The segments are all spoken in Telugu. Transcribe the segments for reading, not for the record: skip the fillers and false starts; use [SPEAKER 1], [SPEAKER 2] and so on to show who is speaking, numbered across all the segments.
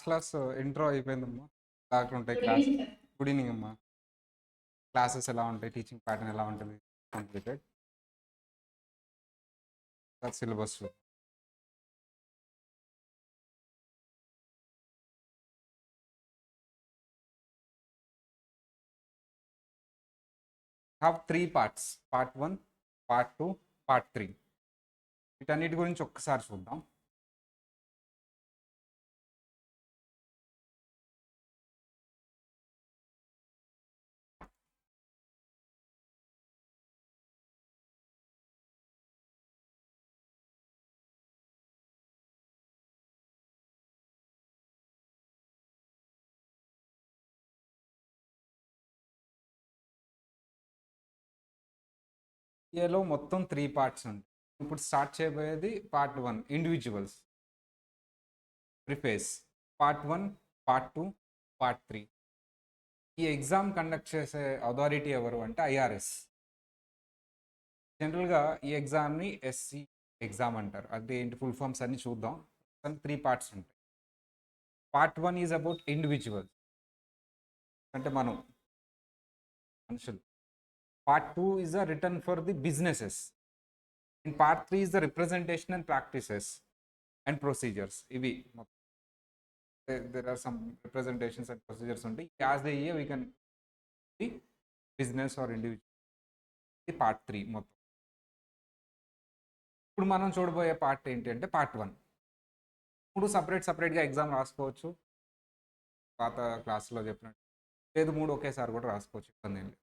[SPEAKER 1] క్లాస్ ఇంట్రో అయిపోయిందమ్మా. ఉంటాయి
[SPEAKER 2] good
[SPEAKER 1] class.
[SPEAKER 2] Evening sir.
[SPEAKER 1] Good evening అమ్మా. క్లాసెస్ ఎలా ఉంటాయి, టీచింగ్ ప్యాటర్న్ ఎలా ఉంటుంది, completed syllabus. Have 3 parts, part 1, part 2, part 3. వీటన్నిటి గురించి ఒక్కసారి చూద్దాం. ఏలో మొత్తం 3 పార్ట్స్ ఉంటాయి. ఇప్పుడు స్టార్ట్ చేయబోయేది part 1, individuals preface. Part 1, part 2, part 3. ఈ ఎగ్జామ్ కండక్ట్ చేసే అథారిటీ ఎవరు అంటే ఐఆర్ఎస్. జనరల్గా ఈ ఎగ్జామ్ని ఎస్సి ఎగ్జామ్ అంటారు. అంటే ఏంటి ఫుల్ ఫామ్స్ అన్ని చూద్దాం. 3 పార్ట్స్ ఉంటాయి. పార్ట్ 1 ఈజ్ అబౌట్ ఇండివిజువల్, అంటే మనుషులు. Part 2 is a return for the businesses. And part 3 is the representation and practices and procedures. ఇవి మొత్తం there are some representations and procedures ఉంటాయి. as the year we can see business or individual. ఇది పార్ట్ 3 మొత్తం. ఇప్పుడు మనం చూడబోయే పార్ట్ ఏంటి అంటే పార్ట్ 1. ఇప్పుడు సపరేట్గా ఎగ్జామ్ రాసుకోవచ్చు, పాత క్లాస్లో చెప్పినట్టు. లేదు 3 ఒకేసారి కూడా రాసుకోవచ్చు, ఇబ్బంది ఏం లేదు.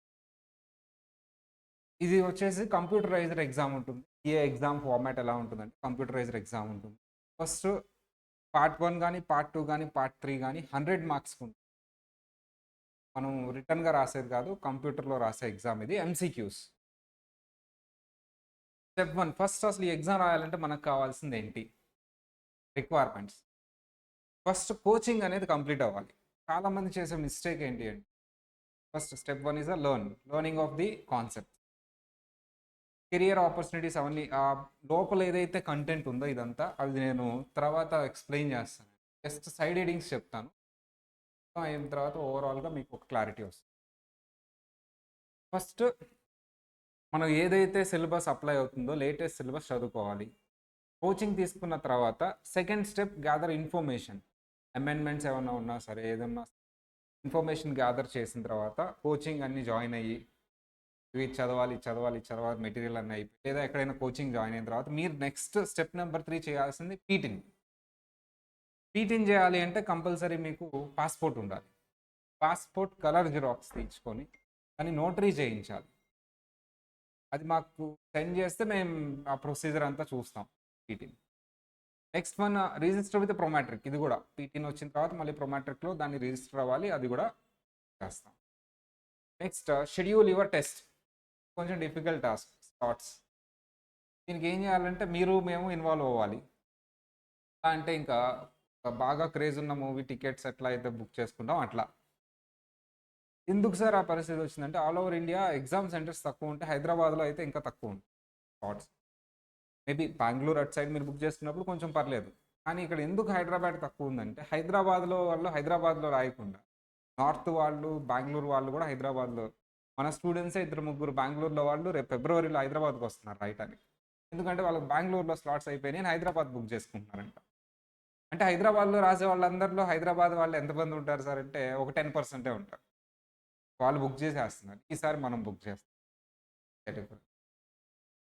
[SPEAKER 1] ఇది వచ్చేసి కంప్యూటరైజ్డ్ ఎగ్జామ్ ఉంటుంది. ఏ ఎగ్జామ్ ఫార్మాట్ ఎలా ఉంటుందంటే కంప్యూటరైజ్డ్ ఎగ్జామ్ ఉంటుంది. ఫస్ట్ పార్ట్ 1 కానీ, పార్ట్ 2 కానీ, పార్ట్ 3 కానీ 100 మార్క్స్కి ఉంటుంది. మనం రిటర్న్గా రాసేది కాదు, కంప్యూటర్లో రాసే ఎగ్జామ్ ఇది. ఎంసీక్యూస్. స్టెప్ 1, ఫస్ట్ అసలు ఈ ఎగ్జామ్ రాయాలంటే మనకు కావాల్సింది ఏంటి, రిక్వైర్మెంట్స్. ఫస్ట్ కోచింగ్ అనేది కంప్లీట్ అవ్వాలి. చాలామంది చేసే మిస్టేక్ ఏంటి అంటే first step 1 is learning of the concept. Career opportunities అవన్నీ లోపల ఏదైతే కంటెంట్ ఉందో ఇదంతా అది నేను తర్వాత ఎక్స్ప్లెయిన్ చేస్తాను. జస్ట్ సైడ్ హెడింగ్స్ చెప్తాను. అయిన తర్వాత ఓవరాల్గా మీకు ఒక క్లారిటీ వస్తుంది. ఫస్ట్ మనం ఏదైతే సిలబస్ అప్లై అవుతుందో లేటెస్ట్ సిలబస్ చదువుకోవాలి. కోచింగ్ తీసుకున్న తర్వాత second step gather information. Amendments ఏమైనా ఉన్నా సరే, ఏదన్నా ఇన్ఫర్మేషన్ గ్యాదర్ చేసిన తర్వాత కోచింగ్ అన్నీ జాయిన్ అయ్యి ఇవి చదవాలి మెటీరియల్ అన్నీ అయిపోయి లేదా ఎక్కడైనా కోచింగ్ జాయిన్ అయిన తర్వాత మీరు నెక్స్ట్ స్టెప్ నెంబర్ 3 చేయాల్సింది పీటింగ్. చేయాలి అంటే కంపల్సరీ మీకు పాస్పోర్ట్ ఉండాలి. పాస్పోర్ట్ కలర్ జిరాక్స్ తీయించుకొని దాన్ని నోటరీ చేయించాలి. అది మాకు సెండ్ చేస్తే మేము ఆ ప్రొసీజర్ అంతా చూస్తాం. పీటీని నెక్స్ట్ మన రిజిస్టర్ విత్ ప్రొమాట్రిక్. ఇది కూడా పీటీని వచ్చిన తర్వాత మళ్ళీ ప్రొమాట్రిక్లో దాన్ని రిజిస్టర్ అవ్వాలి, అది కూడా చేస్తాం. Next schedule your test. కొంచెం డిఫికల్ట్ టాస్క్ స్లాట్స్. దీనికి ఏం చేయాలంటే మేము ఇన్వాల్వ్ అవ్వాలి. ఎలా అంటే ఇంకా బాగా క్రేజ్ ఉన్న మూవీ టికెట్స్ ఎట్లా అయితే బుక్ చేసుకుంటాం అట్లా. ఎందుకు సార్ ఆ పరిస్థితి వచ్చిందంటే all over India exam centres తక్కువ ఉంటాయి, హైదరాబాద్లో అయితే ఇంకా తక్కువ ఉంటాయి స్లాట్స్. మేబీ బెంగళూరు అటు సైడ్ మీరు బుక్ చేసుకున్నప్పుడు కొంచెం పర్లేదు. కానీ ఇక్కడ ఎందుకు హైదరాబాద్ తక్కువ ఉందంటే హైదరాబాద్లో రాయకుండా నార్త్ వాళ్ళు, బెంగళూరు వాళ్ళు కూడా హైదరాబాద్లో, మన స్టూడెంట్సే 2-3 బెంగళూరులో వాళ్ళు రేపు ఫిబ్రవరిలో హైదరాబాద్కి వస్తున్నారు రాయటానికి. ఎందుకంటే వాళ్ళకి బెంగళూరులో స్లాట్స్ అయిపోయినాయి, హైదరాబాద్ బుక్ చేసుకుంటున్నారంట. అంటే హైదరాబాద్లో రాసే వాళ్ళందరిలో హైదరాబాద్ వాళ్ళు ఎంతమంది ఉంటారు సార్ అంటే ఒక 10% ఉంటారు. వాళ్ళు బుక్ చేసేస్తున్నారు. ఈసారి మనం బుక్ చేస్తాం.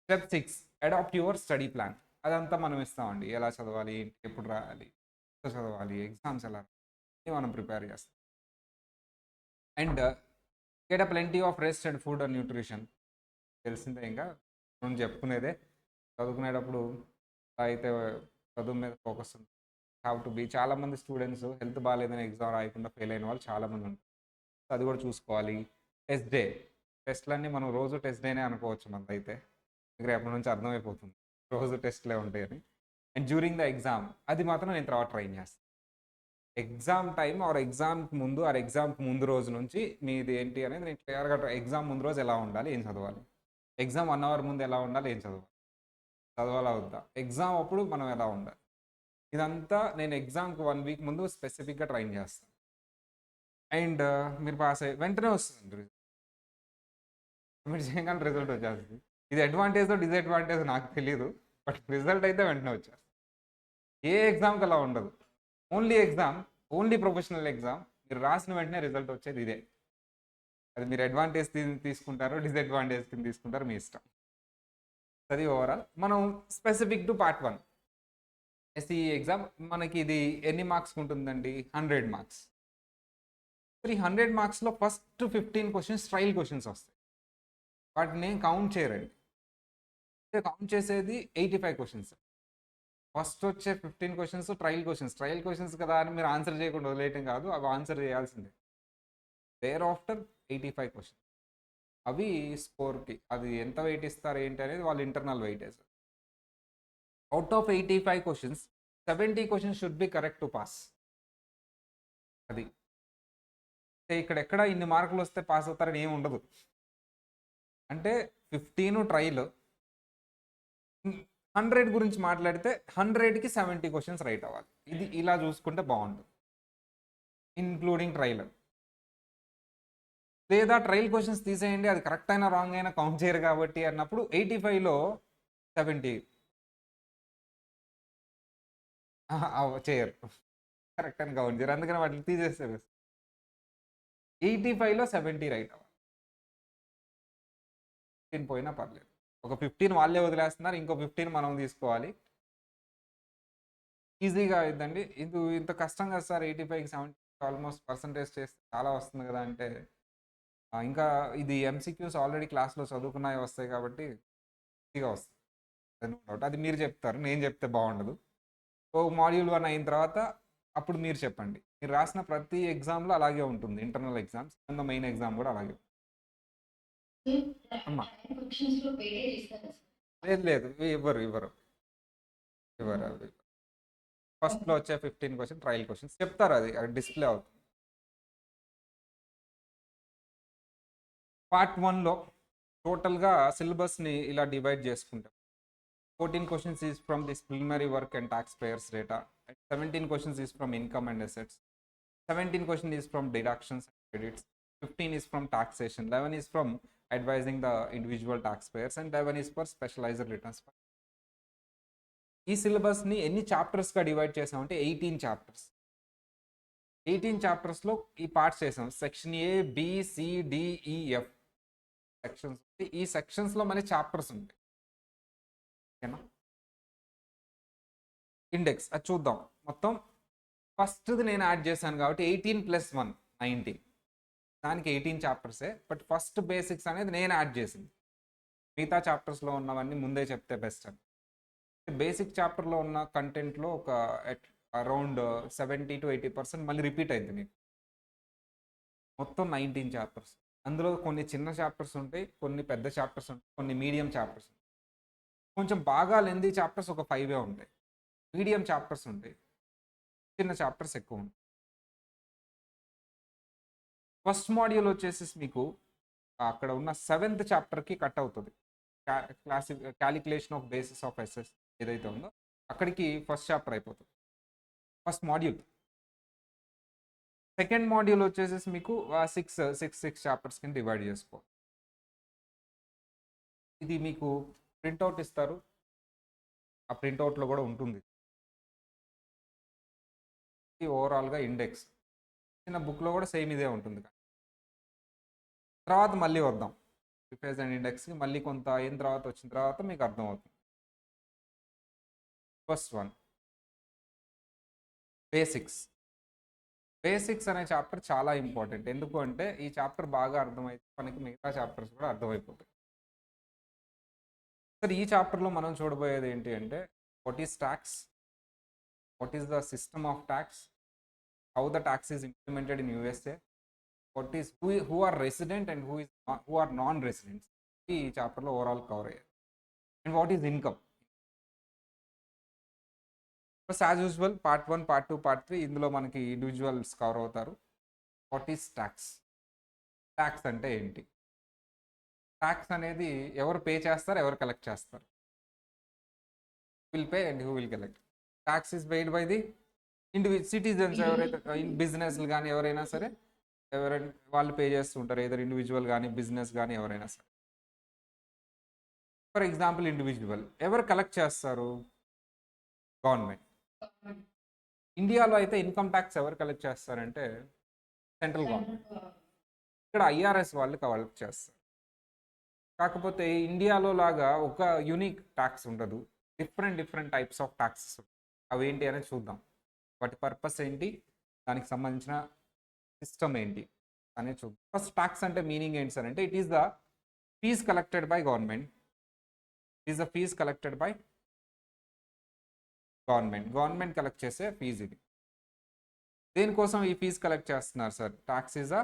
[SPEAKER 1] Step 6, adapt your study plan. అదంతా మనం ఇస్తామండి. ఎలా చదవాలి, ఎప్పుడు రాయాలి, ఎంత చదవాలి, ఎగ్జామ్స్ ఎలా మనం ప్రిపేర్ చేస్తాం. And get a plenty of rest and food and nutrition. తెలిసిందే, ఇంకా మనం చెప్పుకునేదే. చదువుకునేటప్పుడు అయితే చదువు మీద ఫోకస్ ఉంది. Have to be. చాలామంది స్టూడెంట్స్ హెల్త్ బాగాలేదని ఎగ్జామ్ రాయకుండా ఫెయిల్ అయిన వాళ్ళు చాలామంది ఉంటారు. అది కూడా చూసుకోవాలి. Test day. టెస్ట్లన్నీ మనం రోజు టెస్ట్ డేనే అనుకోవచ్చు. మనదైతే రేపటి నుంచి అర్థమైపోతుంది రోజు టెస్ట్లే ఉంటాయని. అండ్ డ్యూరింగ్ ద ఎగ్జామ్ అది మాత్రం నేను తర్వాత ట్రైన్ చేస్తాను. ఎగ్జామ్ టైం ఆర్ ఎగ్జామ్కి ముందు రోజు నుంచి మీది ఏంటి అనేది నేను క్లియర్గా, ఎగ్జామ్ ముందు రోజు ఎలా ఉండాలి, ఏం చదవాలి, ఎగ్జామ్ 1 అవర్ ముందు ఎలా ఉండాలి, ఏం చదవాలా వద్దా, ఎగ్జామ్ అప్పుడు మనం ఎలా ఉండాలి, ఇదంతా నేను ఎగ్జామ్కి 1 వీక్ ముందు స్పెసిఫిక్గా ట్రైన్ చేస్తాను. అండ్ మీరు పాస్ అయ్యి వెంటనే వస్తుంది రిజల్ట్. మీరు చేయగానే రిజల్ట్ వచ్చేస్తుంది. ఇది అడ్వాంటేజ్ డిసడ్వాంటేజ్ నాకు తెలియదు, బట్ రిజల్ట్ అయితే వెంటనే వచ్చేస్తుంది. ఏ ఎగ్జామ్కి అలా ఉండదు. ఓన్లీ ప్రొఫెషనల్ ఎగ్జామ్ మీరు రాసిన వెంటనే రిజల్ట్ వచ్చేది ఇదే. అది మీరు అడ్వాంటేజ్ తీసుకుంటారో డిసడ్వాంటేజ్ తీసుకుంటారో మీ ఇష్టం. అది ఓవరాల్. మనం specific to part 1 SE exam మనకి ఇది ఎన్ని మార్క్స్ ఉంటుందండి? 100 మార్క్స్. 100 మార్క్స్లో ఫస్ట్ 15 క్వశ్చన్స్ ట్రయల్ క్వశ్చన్స్ వస్తాయి. వాటిని కౌంట్ చేయరండి. కౌంట్ చేసేది 85 క్వశ్చన్స్. ఫస్ట్ వచ్చే 15 క్వశ్చన్స్ ట్రయల్ క్వశ్చన్స్ కదా అని మీరు ఆన్సర్ చేయకుండా వదిలేయటం కాదు, అవి ఆన్సర్ చేయాల్సిందే. There after 85 questions. అవి స్కోర్కి అది ఎంత వెయిట్ ఇస్తారు ఏంటి అనేది వాళ్ళ internal weightage. Out of 85 questions 70 క్వశ్చన్స్ should be correct to pass. అది ఇక్కడ ఎక్కడ ఇన్ని మార్కులు వస్తే పాస్ అవుతారని ఏమి ఉండదు. అంటే 15 ట్రయల్, 100 గురించి మాట్లాడితే 100కి 70 క్వశ్చన్స్ రైట్ అవ్వాలి. ఇది ఇలా చూసుకుంటే బాగుంటుంది, ఇన్క్లూడింగ్ ట్రయల్. లేదా ట్రయల్ క్వశ్చన్స్ తీసేయండి, అది కరెక్ట్ అయినా రాంగ్ అయినా కౌంట్ చేయరు కాబట్టి అన్నప్పుడు 85లో 70 చేయరు, కరెక్ట్ అని కౌంట్ చేయరు, అందుకని వాటిని తీసేస్తారు. 85లో 70 రైట్ అవ్వాలి. 15 పోయినా పర్లేదు, ఒక 15 వాళ్ళే వదిలేస్తున్నారు, ఇంకో 15 మనం తీసుకోవాలి. ఈజీగా అయిద్దండి. ఇంత కష్టం కదా సార్, 85కి 70 ఆల్మోస్ట్ పర్సంటేజ్ చేస్తే చాలా వస్తుంది కదా అంటే, ఇంకా ఇది ఎంసీక్యూస్ ఆల్రెడీ క్లాస్లో చదువుకున్నాయి వస్తాయి కాబట్టి ఈజీగా వస్తుంది. అది మీరు చెప్తారు, నేను చెప్తే బాగుండదు. సో మాడ్యూల్ 1 అయిన తర్వాత అప్పుడు మీరు చెప్పండి. మీరు రాసిన ప్రతి ఎగ్జామ్లో అలాగే ఉంటుంది, internal exams and main exam కూడా అలాగే. అమ్మా లేదు ఇవ్వరు. ఫస్ట్లో వచ్చే 15 క్వశ్చన్ ట్రయల్ క్వశ్చన్స్ చెప్తారు, అది డిస్ప్లే అవుతుంది. పార్ట్ 1లో టోటల్గా సిలబస్ని ఇలా డివైడ్ చేసుకుంటాం. 14 questions is from this preliminary work and taxpayers data. 17 questions is from income and assets. 17 questions is from deductions and credits. 15 is from taxation. 11 is from advising the individual taxpayers and 11 is for specialized returns. ఈ సిలబస్ని ఎన్ని చాప్టర్స్గా డివైడ్ చేసామంటే 18 చాప్టర్స్. 18 చాప్టర్స్లో ఈ పార్ట్స్ చేసాం. Section A, B, C, D, E, F sections. ఈ సెక్షన్స్లో మళ్ళీ చాప్టర్స్ ఉంటాయి. ఓకేనా? ఇండెక్స్ అది చూద్దాం. మొత్తం ఫస్ట్ది నేను యాడ్ చేశాను కాబట్టి 18+1 19, దానికి 18 చాప్టర్సే. బట్ ఫస్ట్ బేసిక్స్ అనేది నేను యాడ్ చేసింది. మిగతా చాప్టర్స్లో ఉన్నవన్నీ ముందే చెప్తే బెస్ట్ అని. బేసిక్ చాప్టర్లో ఉన్న కంటెంట్లో ఒక అరౌండ్ 70 to 80% మళ్ళీ రిపీట్ అయింది మీకు. మొత్తం 19 చాప్టర్స్. అందులో కొన్ని చిన్న చాప్టర్స్ ఉంటాయి, కొన్ని పెద్ద చాప్టర్స్ ఉంటాయి, కొన్ని మీడియం చాప్టర్స్ ఉంటాయి. కొంచెం బాగా లెందీ చాప్టర్స్ ఒక 5 ఉంటాయి, మీడియం చాప్టర్స్ ఉంటాయి, చిన్న చాప్టర్స్ ఎక్కువ ఉంటాయి. ఫస్ట్ మాడ్యూల్ వచ్చేసి మీకు అక్కడ ఉన్న 7th చాప్టర్కి కట్ అవుతుంది. Calculation of basis of SS ఏదైతే ఉందో అక్కడికి ఫస్ట్ చాప్టర్ అయిపోతుంది, ఫస్ట్ మాడ్యూల్. సెకండ్ మాడ్యూల్ వచ్చేసి మీకు 6 చాప్టర్స్ కింద డివైడ్ చేసుకో. ఇది మీకు ప్రింట్అవుట్ ఇస్తారు, ఆ ప్రింట్అవుట్లో కూడా ఉంటుంది. ఇది ఓవరాల్గా ఇండెక్స్. చిన్న బుక్లో కూడా సేమ్ ఇదే ఉంటుంది. తర్వాత మళ్ళీ వద్దాం ప్రిఫేజ్ అండ్ ఇండెక్స్కి. మళ్ళీ కొంత అయిన తర్వాత వచ్చిన తర్వాత మీకు అర్థమవుతుంది. ఫస్ట్ వన్ బేసిక్స్ అనే చాప్టర్ చాలా ఇంపార్టెంట్. ఎందుకు అంటే ఈ చాప్టర్ బాగా అర్థమైతే మనకి మిగతా చాప్టర్స్ కూడా అర్థమైపోతాయి. సరే, ఈ చాప్టర్లో మనం చూడబోయేది ఏంటి అంటే, what is tax, what is the system of tax, how the tax is implemented in USA, what is who are resident and who are non residents. ఈ చాప్టర్లో ఓవరాల్ కవర్ అయ్యారు. And what is income. First as usual part 1, part 2, part 3 ఇందులో మనకి ఇండివిజువల్స్ కవర్ అవుతారు. వాట్ ఈస్ ట్యాక్స్, ట్యాక్స్ అంటే ఏంటి, ట్యాక్స్ అనేది ఎవరు పే చేస్తారు, ఎవరు కలెక్ట్ చేస్తారు, will pay and who will collect. Tax is paid by the citizens, ఎవరైతే బిజినెస్లు కానీ ఎవరైనా సరే, ఎవరైనా వాళ్ళు పే చేస్తుంటారు, ఏదైనా ఇండివిజువల్ కానీ బిజినెస్ కానీ ఎవరైనా సరే. ఫర్ ఎగ్జాంపుల్ ఇండివిజువల్ ఎవరు కలెక్ట్ చేస్తారు? గవర్నమెంట్. ఇండియాలో అయితే ఇన్కమ్ ట్యాక్స్ ఎవరు కలెక్ట్ చేస్తారంటే సెంట్రల్ గవర్నమెంట్. ఇక్కడ ఐఆర్ఎస్ వాళ్ళు కలెక్ట్ చేస్తారు. కాకపోతే ఇండియాలో లాగా ఒక యూనిక్ ట్యాక్స్ ఉండదు, డిఫరెంట్ టైప్స్ ఆఫ్ ట్యాక్సెస్. అవి ఏంటి అనేది చూద్దాం. వాటి పర్పస్ ఏంటి, దానికి సంబంధించిన సిస్టమ్ ఏంటి అనేది చూద్దాం. ఫస్ట్ ట్యాక్స్ అంటే మీనింగ్ ఏంటి సార్ అంటే, it is the fees collected by government. Is the fees collected by government collect చేసే ఫీజు ఇది. దేనికోసం ఈ ఫీజు కలెక్ట్ చేస్తున్నారు sir? Tax is a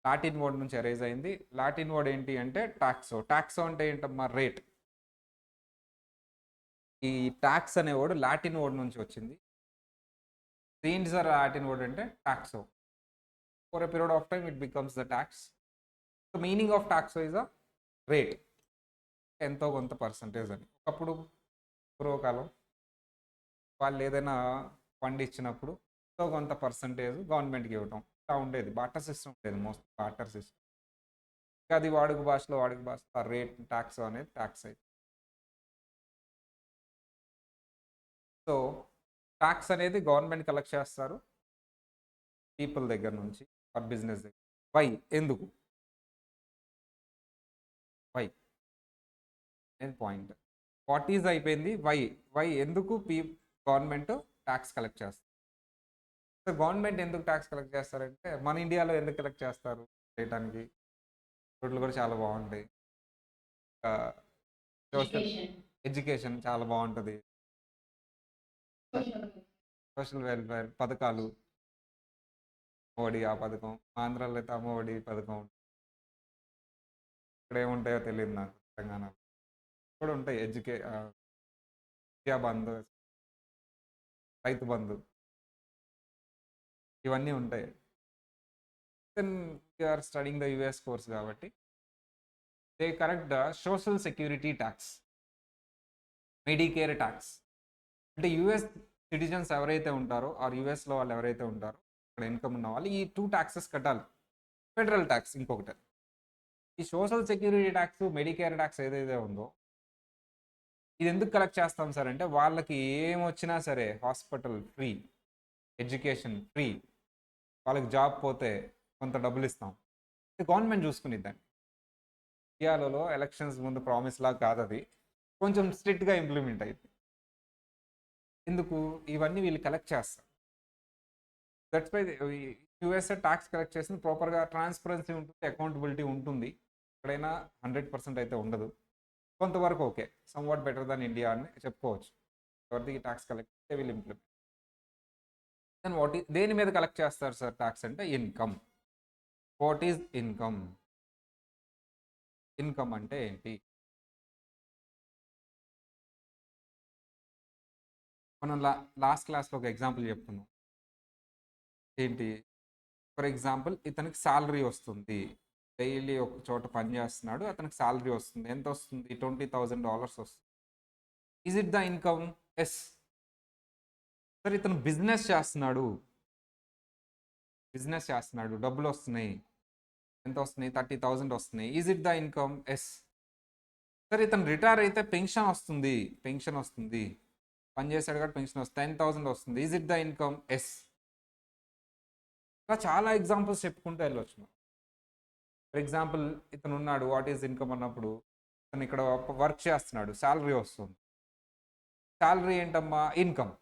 [SPEAKER 1] Latin word నుంచి అరైజ్ అయింది. లాటిన్ వర్డ్ ఏంటి అంటే టాక్సో అంటే ఏంటమ్మా? రేట్. ఈ ట్యాక్స్ అనే వర్డ్ లాటిన్ వర్డ్ నుంచి వచ్చింది. ఏంటి సార్ లాటిన్ వర్డ్ అంటే? Toxo. For a period of time it becomes the tax. The meaning of toxo is a rate, ఎంతో కొంత పర్సంటేజ్ అని. ఒకప్పుడు పూర్వకాలం వాళ్ళు ఏదైనా ఫండ్ ఇచ్చినప్పుడు ఎంతో కొంత పర్సంటేజ్ గవర్నమెంట్కి ఇవ్వటం ఇలా ఉండేది. బాటర్ సిస్టమ్ ఉండేది, మోస్ట్ బాటర్ సిస్టమ్. అది వాడుక భాషలో రేట్ ట్యాక్స్ అనేది ట్యాక్స్ అయితే. సో ట్యాక్స్ అనేది గవర్నమెంట్ కలెక్ట్ చేస్తారు పీపుల్ దగ్గర నుంచి, ఆర్ బిజినెస్ దగ్గర. వై? ఎందుకు? వై అనేది పాయింట్. వాట్ ఈజ్ అయిపోయింది, వై ఎందుకు గవర్నమెంట్ ట్యాక్స్ కలెక్ట్ చేస్తారు? సో గవర్నమెంట్ ఎందుకు ట్యాక్స్ కలెక్ట్ చేస్తారంటే, మన ఇండియాలో ఎందుకు కలెక్ట్ చేస్తారు చేయడానికి? రోడ్లు కూడా చాలా బాగుంటాయి, సోషల్ ఎడ్యుకేషన్ చాలా బాగుంటుంది, సోషల్ వెల్ఫేర్ పథకాలు, అమ్మఒడి ఆ పథకం, ఆంధ్రాలో అయితే అమ్మఒడి పథకం. ఇక్కడ ఏముంటాయో తెలియదు నాకు, తెలంగాణలో కూడా ఉంటాయి. విద్యా బంధు, రైతు బంధు, ఇవన్నీ ఉంటాయి. Then we are studying the US course కాబట్టి they correct the social security tax, Medicare tax. అంటే యుఎస్ సిటిజన్స్ ఎవరైతే ఉంటారో, ఆర్ యుఎస్లో వాళ్ళు ఎవరైతే ఉంటారో, ఇక్కడ ఇన్కమ్ ఉన్న వాళ్ళు ఈ 2 ట్యాక్సెస్ కట్టాలి. ఫెడరల్ ట్యాక్స్ ఇంకొకటి. ఈ social security tax, Medicare tax ఏదైతే ఉందో, ఇది ఎందుకు కలెక్ట్ చేస్తాం సార్ అంటే, వాళ్ళకి ఏమొచ్చినా సరే హాస్పిటల్ ఫ్రీ, ఎడ్యుకేషన్ ఫ్రీ, వాళ్ళకి జాబ్ పోతే కొంత డబ్బులు ఇస్తాం. ఇది గవర్నమెంట్ చూసుకునిద్దండి. ఇండియాలో ఎలక్షన్స్ ముందు ప్రామిస్ లా కాదు, అది కొంచెం స్ట్రిక్ట్గా ఇంప్లిమెంట్ అయింది. ఎందుకు? ఇవన్నీ వీళ్ళు కలెక్ట్ చేస్తారు. That's why USA tax collect చేసింది ప్రాపర్గా, ట్రాన్స్పరెన్సీ ఉంటుంది, అకౌంటబిలిటీ ఉంటుంది. ఎక్కడైనా 100% అయితే ఉండదు, కొంతవరకు okay, some what better than India అని చెప్పుకోవచ్చు. ఎవరిది ట్యాక్స్ కలెక్ట్ వీళ్ళు ఇంప్లిమెంట్. దెన్ దేని మీద కలెక్ట్ చేస్తారు సార్ ట్యాక్స్ అంటే? Income. What is income? Income అంటే ఏంటి? మనం లాస్ట్ క్లాస్లో ఒక ఎగ్జాంపుల్ చెప్పుకున్నాం. ఏంటి? ఫర్ ఎగ్జాంపుల్, ఇతనికి శాలరీ వస్తుంది, డైలీ ఒక చోట పని చేస్తున్నాడు, అతనికి శాలరీ వస్తుంది. ఎంత వస్తుంది? $20,000 వస్తుంది. Is it the income? Yes. సరే, ఇతను బిజినెస్ చేస్తున్నాడు, డబ్బులు వస్తున్నాయి. ఎంత వస్తున్నాయి? 30,000 వస్తున్నాయి. Is it the income? Yes. సరే, ఇతను రిటైర్ అయితే పెన్షన్ వస్తుంది, పని చేశాడు కాబట్టి పెన్షన్ వస్తుంది, 10,000 వస్తుంది. Is it the income? Yes. ఇలా చాలా ఎగ్జాంపుల్స్ చెప్పుకుంటూ వెళ్ళొచ్చు. ఫర్ ఎగ్జాంపుల్, ఇతను ఉన్నాడు, వాట్ ఈజ్ ఇన్కమ్ అన్నప్పుడు, ఇతను ఇక్కడ వర్క్ చేస్తున్నాడు, శాలరీ వస్తుంది. శాలరీ ఏంటమ్మా? ఇన్కమ్.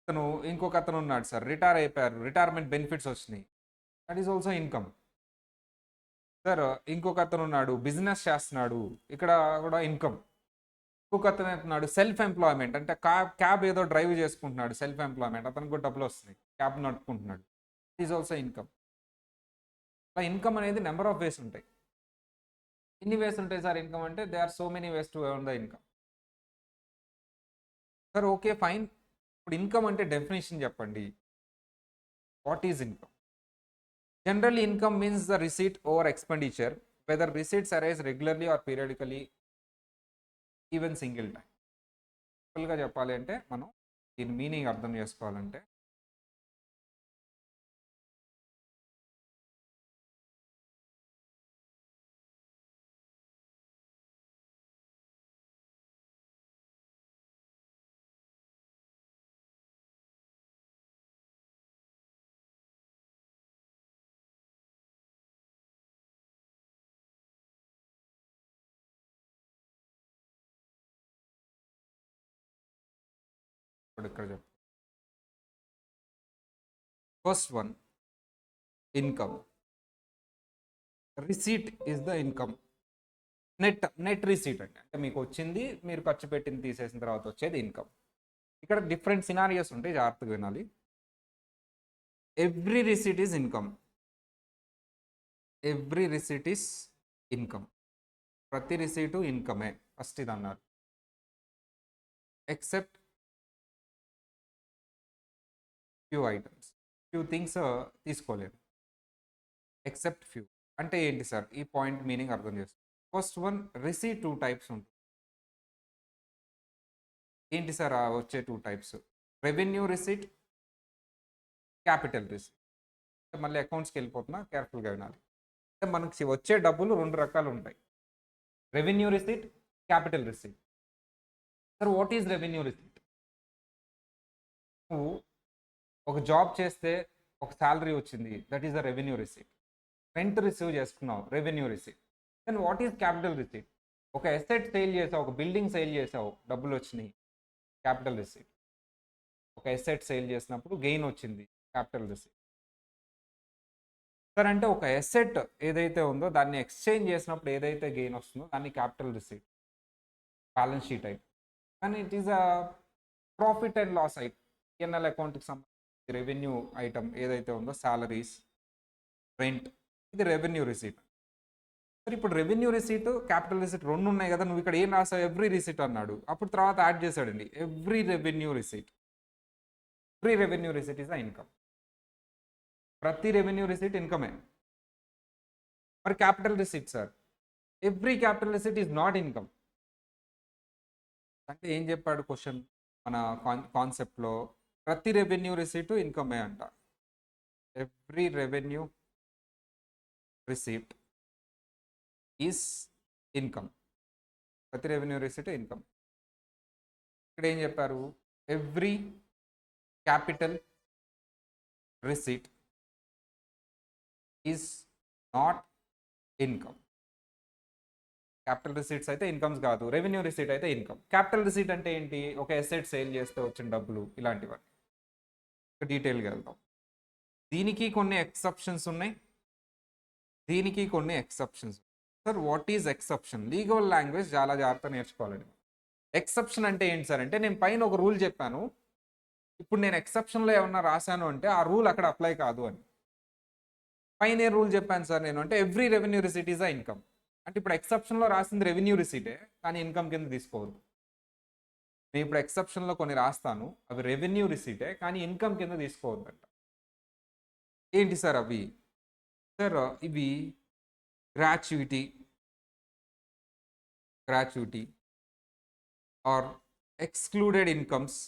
[SPEAKER 1] ఇతను ఇంకొక అతను ఉన్నాడు సార్, రిటైర్ అయిపోయారు, రిటైర్మెంట్ బెనిఫిట్స్ వచ్చినాయి, that is also income. Sir, ఇంకొక అతను ఉన్నాడు, బిజినెస్ చేస్తున్నాడు, ఇక్కడ కూడా ఇన్కమ్. ఇంకొక అతను అంటున్నాడు సెల్ఫ్ ఎంప్లాయ్మెంట్, అంటే క్యాబ్ ఏదో డ్రైవ్ చేసుకుంటున్నాడు, సెల్ఫ్ ఎంప్లాయ్మెంట్, అతనికి కూడా డబ్బులు వస్తున్నాయి, క్యాబ్ నడుపుకుంటున్నాడు, ఇట్ ఈస్ ఆల్సో ఇన్కమ్. అలా ఇన్కమ్ అనేది నెంబర్ ఆఫ్ వేస్ ఉంటాయి. ఎన్ని వేస్ ఉంటాయి సార్ ఇన్కమ్ అంటే? They are so many ways to earn the income. Sir okay fine, ఇప్పుడు ఇన్కమ్ అంటే డెఫినేషన్ చెప్పండి. What is income? Generally income means the receipt over expenditure, whether receipts arise regularly or periodically, even single time. సింపుల్గా చెప్పాలి అంటే, మనం దీని మీనింగ్ అర్థం చేసుకోవాలంటే ఇప్పుడు ఇక్కడ చెప్తాను. First one, income. Receipt is the income. Net receipt అంటే మీకు వచ్చింది, మీరు ఖర్చు పెట్టింది తీసేసిన తర్వాత వచ్చేది ఇన్కమ్. ఇక్కడ డిఫరెంట్ సినారియోస్ ఉంటాయి, జాగ్రత్తగా వినాలి. Every receipt is income. Every receipt is income. ప్రతి రిసీటు ఇన్కమే, ఫస్ట్ ఇది అన్నారు. Except few items, few things తీసుకోలేదు. ఎక్సెప్ట్ ఫ్యూ అంటే ఏంటి సార్? ఈ పాయింట్ మీనింగ్ అర్థం చేసుకోండి. ఫస్ట్ వన్, రిసీట్ 2 టైప్స్ ఉంటుంది. ఏంటి సార్ ఆ వచ్చే 2 types? Revenue receipt, capital receipt. మళ్ళీ అకౌంట్స్కి వెళ్ళిపోతున్నా, కేర్ఫుల్గా వినాలి. అంటే మనకి వచ్చే డబ్బులు 2 రకాలు ఉంటాయి, revenue receipt, capital receipt. Sir what is revenue receipt? నువ్వు ఒక జాబ్ చేస్తే ఒక శాలరీ వచ్చింది, that is the revenue receipt. Rent receive చేసుకున్నావు, revenue receipt. Then what is capital receipt? ఒక ఎసెట్ సేల్ చేసావు, ఒక బిల్డింగ్ సేల్ చేసావు, డబ్బులు వచ్చినాయి, క్యాపిటల్ రిసీట్. ఒక ఎసెట్ సేల్ చేసినప్పుడు గెయిన్ వచ్చింది, క్యాపిటల్ రిసీట్. సార్ అంటే ఒక ఎసెట్ ఏదైతే ఉందో దాన్ని ఎక్స్చేంజ్ చేసినప్పుడు ఏదైతే గెయిన్ వస్తుందో దాన్ని capital receipt, balance sheet item. కానీ it is a profit and loss item. PNL అకౌంట్కి సంబంధించి రెవెన్యూ ఐటమ్ ఏదైతే ఉందో, సాలరీస్, రెంట్, ఇది రెవెన్యూ రిసీట్. సరే ఇప్పుడు రెవెన్యూ రిసీట్, క్యాపిటల్ రిసీట్ 2 ఉన్నాయి కదా, నువ్వు ఇక్కడ ఏం రాసావు? ఎవ్రీ రిసీట్ అన్నాడు. అప్పుడు తర్వాత యాడ్ చేశాడండి every revenue receipt. Every revenue receipt is the income. ప్రతి రెవెన్యూ రిసీట్ ఇన్కమే. మరి capital receipt sir, every capital receipt is not income. అంటే ఏం చెప్పాడు క్వశ్చన్ మన కాన్సెప్ట్లో? ప్రతి రెవెన్యూ రిసీట్ ఇన్కమే అంట. Every revenue receipt is income. ప్రతి రెవెన్యూ రిసీట్ ఇన్కమ్. ఇక్కడ ఏం చెప్పారు? Every capital receipt is not income. Capital receipts అయితే ఇన్కమ్స్ కాదు, రెవెన్యూ రిసీట్ అయితే ఇన్కమ్. క్యాపిటల్ రిసీట్ అంటే ఏంటి? ఒక ఎసెట్ సేల్ చేస్తే వచ్చిన డబ్బులు, ఇలాంటివన్నీ. డీటెయిల్గా వెళ్దాం. దీనికి కొన్ని ఎక్సెప్షన్స్ ఉన్నాయి, దీనికి కొన్ని exceptions. Sir what is exception? Legal language చాలా జాగ్రత్తగా నేర్చుకోవాలండి. ఎక్సెప్షన్ అంటే ఏంటి సార్ అంటే, నేను పైన ఒక రూల్ చెప్పాను, ఇప్పుడు నేను ఎక్సెప్షన్లో ఏమన్నా రాశాను అంటే ఆ రూల్ అక్కడ అప్లై కాదు అని. పైన ఏ రూల్ చెప్పాను సార్ నేను అంటే, ఎవ్రీ రెవెన్యూ రిసీట్ ఈజ్ ఆ ఇన్కమ్. అంటే ఇప్పుడు ఎక్సెప్షన్లో రాసింది రెవెన్యూ రిసీటే, కానీ ఇన్కమ్ కింద తీసుకోవద్దు. నేను ఇప్పుడు ఎక్సెప్షన్లో కొన్ని రాస్తాను, అవి రెవెన్యూ రిసీటే, కానీ ఇన్కమ్ కింద తీసుకోవద్దంట. ఏంటి సార్ అవి? సార్ ఇవి గ్రాట్యుటీ ఆర్ ఎక్స్క్లూడెడ్ ఇన్కమ్స్.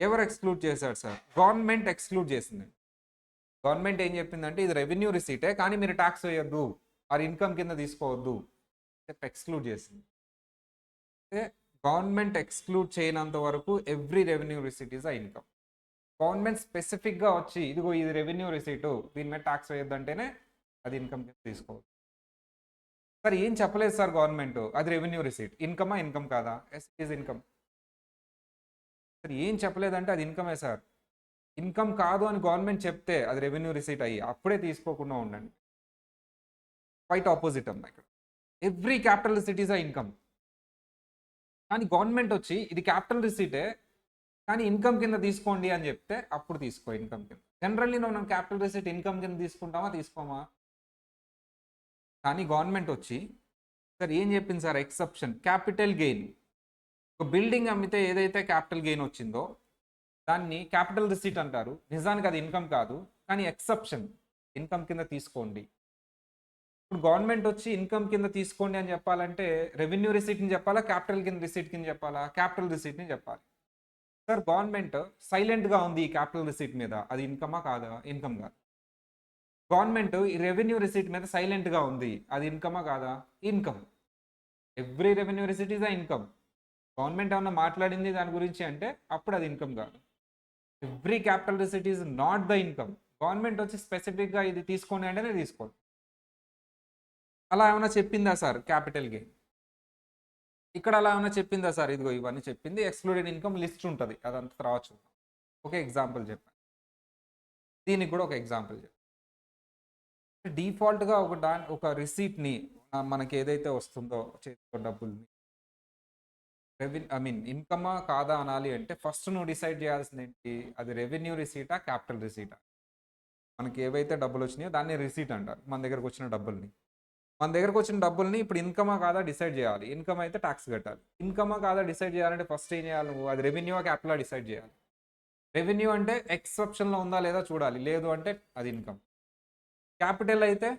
[SPEAKER 1] ఎవరు ఎక్స్క్లూడ్ చేశారు సార్? గవర్నమెంట్ ఎక్స్క్లూడ్ చేసింది. గవర్నమెంట్ ఏం చెప్పిందంటే, ఇది రెవెన్యూ రిసీటే కానీ మీరు ట్యాక్స్ వేయొద్దు, ఆర్ ఇన్కమ్ కింద తీసుకోవద్దు చెప్పి ఎక్స్క్లూడ్ చేసింది. అంటే గవర్నమెంట్ ఎక్స్క్లూడ్ చేయనంత వరకు ఎవ్రీ రెవెన్యూ రిసీట్ ఈజ్ ఆ ఇన్కమ్. గవర్నమెంట్ స్పెసిఫిక్గా వచ్చి ఇదిగో ఇది రెవెన్యూ రిసీటు, దీని మీద ట్యాక్స్ వేయొద్దంటేనే అది ఇన్కమ్ కింద తీసుకోవద్దు. సార్ ఏం చెప్పలేదు సార్ గవర్నమెంట్, అది రెవెన్యూ రిసీట్, ఇన్కమా ఇన్కమ్ కాదా? Yes is income. సార్ ఏం చెప్పలేదంటే అది ఇన్కమే సార్. ఇన్కమ్ కాదు అని గవర్నమెంట్ చెప్తే అది రెవెన్యూ రిసీట్ అయ్యి అప్పుడే తీసుకోకుండా ఉండండి. క్వైట్ ఆపోజిట్ అమ్మా ఇక్కడ. ఎవ్రీ క్యాపిటల్ రిసీట్ ఈజ్ ఆ ఇన్కమ్. కానీ గవర్నమెంట్ వచ్చి ఇది క్యాపిటల్ రిసీటే కానీ ఇన్కమ్ కింద తీసుకోండి అని చెప్తే అప్పుడు తీసుకో ఇన్కమ్ కింద. జనరల్లీ మనం క్యాపిటల్ రిసీట్ ఇన్కమ్ కింద తీసుకుంటామా తీసుకోమా? కానీ గవర్నమెంట్ వచ్చి సార్ ఏం చెప్పింది సార్? Exception, capital gain. ఒక బిల్డింగ్ అమ్మితే ఏదైతే క్యాపిటల్ గెయిన్ వచ్చిందో దాన్ని క్యాపిటల్ రిసీట్ అంటారు. నిజానికి అది ఇన్కమ్ కాదు, కానీ ఎక్సెప్షన్, ఇన్కమ్ కింద తీసుకోండి. ఇప్పుడు గవర్నమెంట్ వచ్చి ఇన్కమ్ కింద తీసుకోండి అని చెప్పాలంటే రెవెన్యూ రిసీట్ని చెప్పాలా, క్యాపిటల్ కింద రిసీట్ కింద చెప్పాలా? క్యాపిటల్ రిసీట్ని చెప్పాలి. సార్ గవర్నమెంట్ సైలెంట్గా ఉంది ఈ క్యాపిటల్ రిసీట్ మీద, అది ఇన్కమా కాదా? ఇన్కమ్ కాదు. గవర్నమెంట్ ఈ రెవెన్యూ రిసీట్ మీద సైలెంట్గా ఉంది, అది ఇన్కమా కాదా? Income. Every revenue receipt is a income. Government ఏమన్నా మాట్లాడింది దాని గురించి అంటే అప్పుడు అది ఇన్కమ్ కాదు. Every capital receipt is not the income. Government వచ్చి స్పెసిఫిక్గా ఇది తీసుకోండి అంటేనే తీసుకోండి. అలా ఏమైనా చెప్పిందా సార్ క్యాపిటల్ గెయిన్? ఇక్కడ అలా ఏమైనా చెప్పిందా సార్? ఇదిగో ఇవన్నీ చెప్పింది, ఎక్స్క్లూడెడ్ ఇన్కమ్ లిస్ట్ ఉంటుంది, అదంతా తర్వాత చూద్దాం. ఒక ఎగ్జాంపుల్ చెప్పాను, దీనికి కూడా ఒక ఎగ్జాంపుల్ చెప్పాను. డిఫాల్ట్గా ఒక రిసీట్ని మనకి ఏదైతే వస్తుందో చేతితో డబ్బుల్ని ఇన్కమా కాదా అనాలి అంటే ఫస్ట్ నువ్వు డిసైడ్ చేయాల్సింది ఏంటి? అది రెవెన్యూ రిసీటా క్యాపిటల్ రిసీటా? మనకి ఏవైతే డబ్బులు వచ్చినాయో దాన్ని రిసీట్ అంటారు. మన దగ్గరకు వచ్చిన డబ్బుల్ని ఇప్పుడు ఇన్కమా కాదా డిసైడ్ చేయాలి. ఇన్కమ్ అయితే ట్యాక్స్ కట్టాలి. ఇన్కమా కాదా డిసైడ్ చేయాలంటే ఫస్ట్ ఏం చేయాలి నువ్వు? అది రెవెన్యూ క్యాపిటల్ డిసైడ్ చేయాలి. రెవెన్యూ అంటే ఎక్సెప్షన్లో ఉందా లేదా చూడాలి, లేదు అంటే అది ఇన్కమ్. క్యాపిటల్ అయితే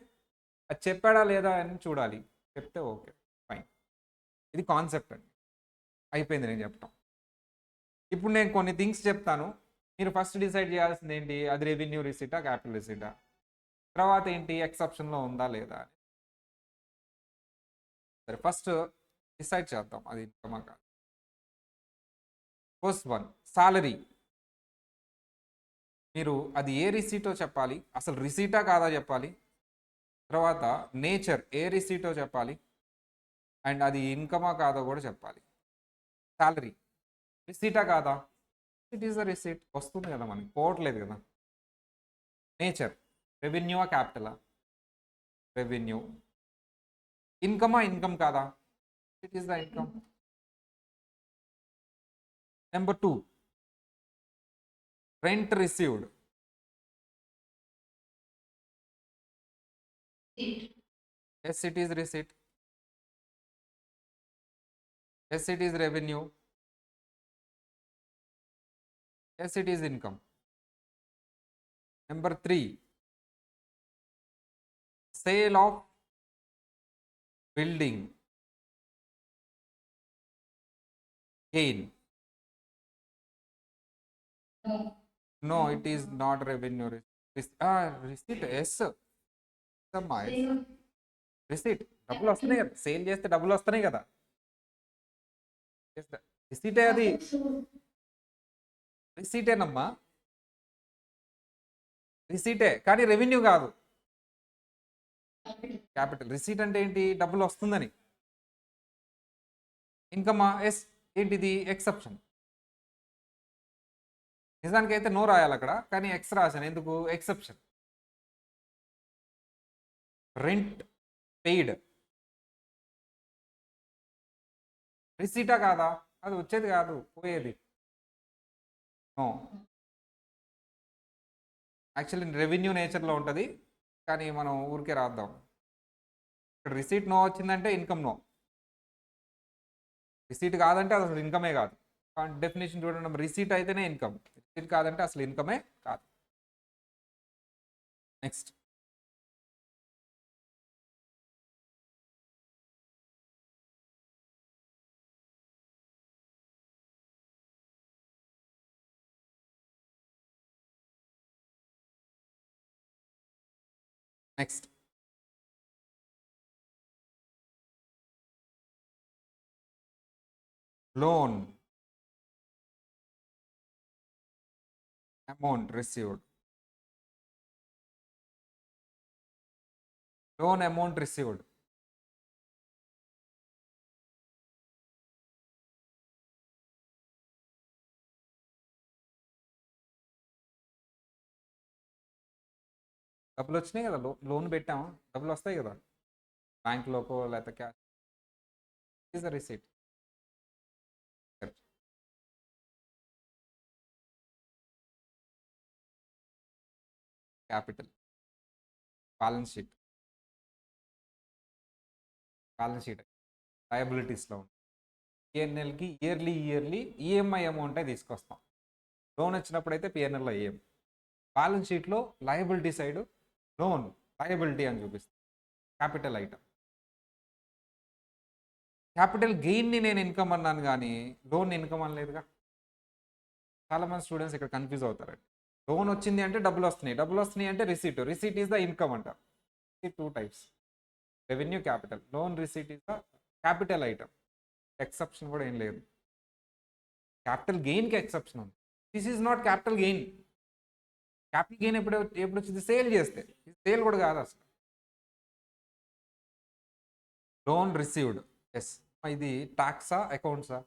[SPEAKER 1] అది చెప్పాడా లేదా అని చూడాలి, చెప్తే ఓకే ఫైన్. ఇది కాన్సెప్ట్ అండి. అయిపోయింది నేను చెప్పటం. ఇప్పుడు నేను కొన్ని థింగ్స్ చెప్తాను, మీరు ఫస్ట్ డిసైడ్ చేయాల్సింది ఏంటి? అది రెవెన్యూ రిసీటా క్యాపిటల్ రిసీటా? తర్వాత ఏంటి? ఎక్సెప్షన్లో ఉందా లేదా? సరే ఫస్ట్ డిసైడ్ చేద్దాం అది ఇన్కమా కాదు. First one, salary. మీరు అది ఏ రిసీటో చెప్పాలి, అసలు రిసీటా కాదా చెప్పాలి. తర్వాత నేచర్, ఏ రిసీటో చెప్పాలి, అండ్ అది ఇన్కమా కాదో కూడా చెప్పాలి. సాలరీ రిసీటా కాదా? ఇట్ ఈస్ ద రిసీట్, వస్తుంది కదా మనకి, పోవట్లేదు కదా. నేచర్, రెవెన్యూవా క్యాపిటలా? రెవెన్యూ. ఇన్కమా ఇన్కమ్ కాదా? It is the income. Number 2, rent received. Yes, it is receipt. Yes, it is revenue. Yes, it is income. Number 3, sale of building, gain. No, it is not revenue. Receipt. Yes. Receipt. డబ్బులు వస్తున్నాయి కదా, సేల్ చేస్తే డబ్బులు వస్తున్నాయి కదా, రిసీటే అది. రిసీటేనమ్మా, రిసీటే, కానీ రెవెన్యూ కాదు, క్యాపిటల్. రిసీట్ అంటే ఏంటి? డబ్బులు వస్తుందని. ఇన్కమా? ఎస్. ఏంటిది? ఎక్సెప్షన్. నిజానికైతే నో రాయాలి అక్కడ, కానీ ఎక్స్ రాశాను, ఎందుకు? ఎక్సెప్షన్. రెంట్ పెయిడ్ రిసీటా కాదా? అది వచ్చేది కాదు, పోయేది. నో, యాక్చువల్లీ రెవెన్యూ నేచర్లో ఉంటుంది, కానీ మనం ఊరికే రాద్దాం. ఇక్కడ రిసీట్ నో వచ్చిందంటే ఇన్కమ్ నో, రిసీట్ కాదంటే అది అసలు ఇన్కమే కాదు. డెఫినేషన్ చూడండి, రిసీట్ అయితేనే ఇన్కమ్, రిసీట్ కాదంటే అసలు ఇన్కమే కాదు. Next, next loan amount received. Loan amount received. డబ్బులు వచ్చినాయి కదా, లోన్ పెట్టాము, డబ్బులు వస్తాయి కదా, బ్యాంక్లోకో లేకపోతే cash. Is the receipt. Capital. Balance sheet. లయబిలిటీస్లో ఉంటుంది. పిఎన్ఎల్కి ఇయర్లీ ఈఎంఐ అమౌంటే తీసుకొస్తాం. లోన్ వచ్చినప్పుడు అయితే పిఎన్ఎల్లో ఈఎం. బ్యాలెన్స్ షీట్లో లయబిలిటీ సైడ్ లోన్ లయబిలిటీ అని చూపిస్తాం, క్యాపిటల్ ఐటమ్. క్యాపిటల్ గెయిన్ని నేను ఇన్కమ్ అన్నాను కానీ లోన్ ఇన్కమ్ అనలేదుగా. చాలా మంది స్టూడెంట్స్ ఇక్కడ కన్ఫ్యూజ్ అవుతారండి. లోన్ వచ్చింది అంటే డబ్బులు వస్తున్నాయి అంటే రిసీట్ ఈస్ ద ఇన్కమ్ అంటారు. 2 types, revenue, capital. Loan receipt is the capital item, exception కూడా ఏం లేదు. క్యాపిటల్ గెయిన్కి ఎక్సెప్షన్ ఉంది. This is not capital gain. Capital gain ఎప్పుడు వచ్చింది? సేల్ చేస్తే. సేల్ కూడా కాదు అసలు. Loan received, yes. ఇది టాక్సా అకౌంట్సా?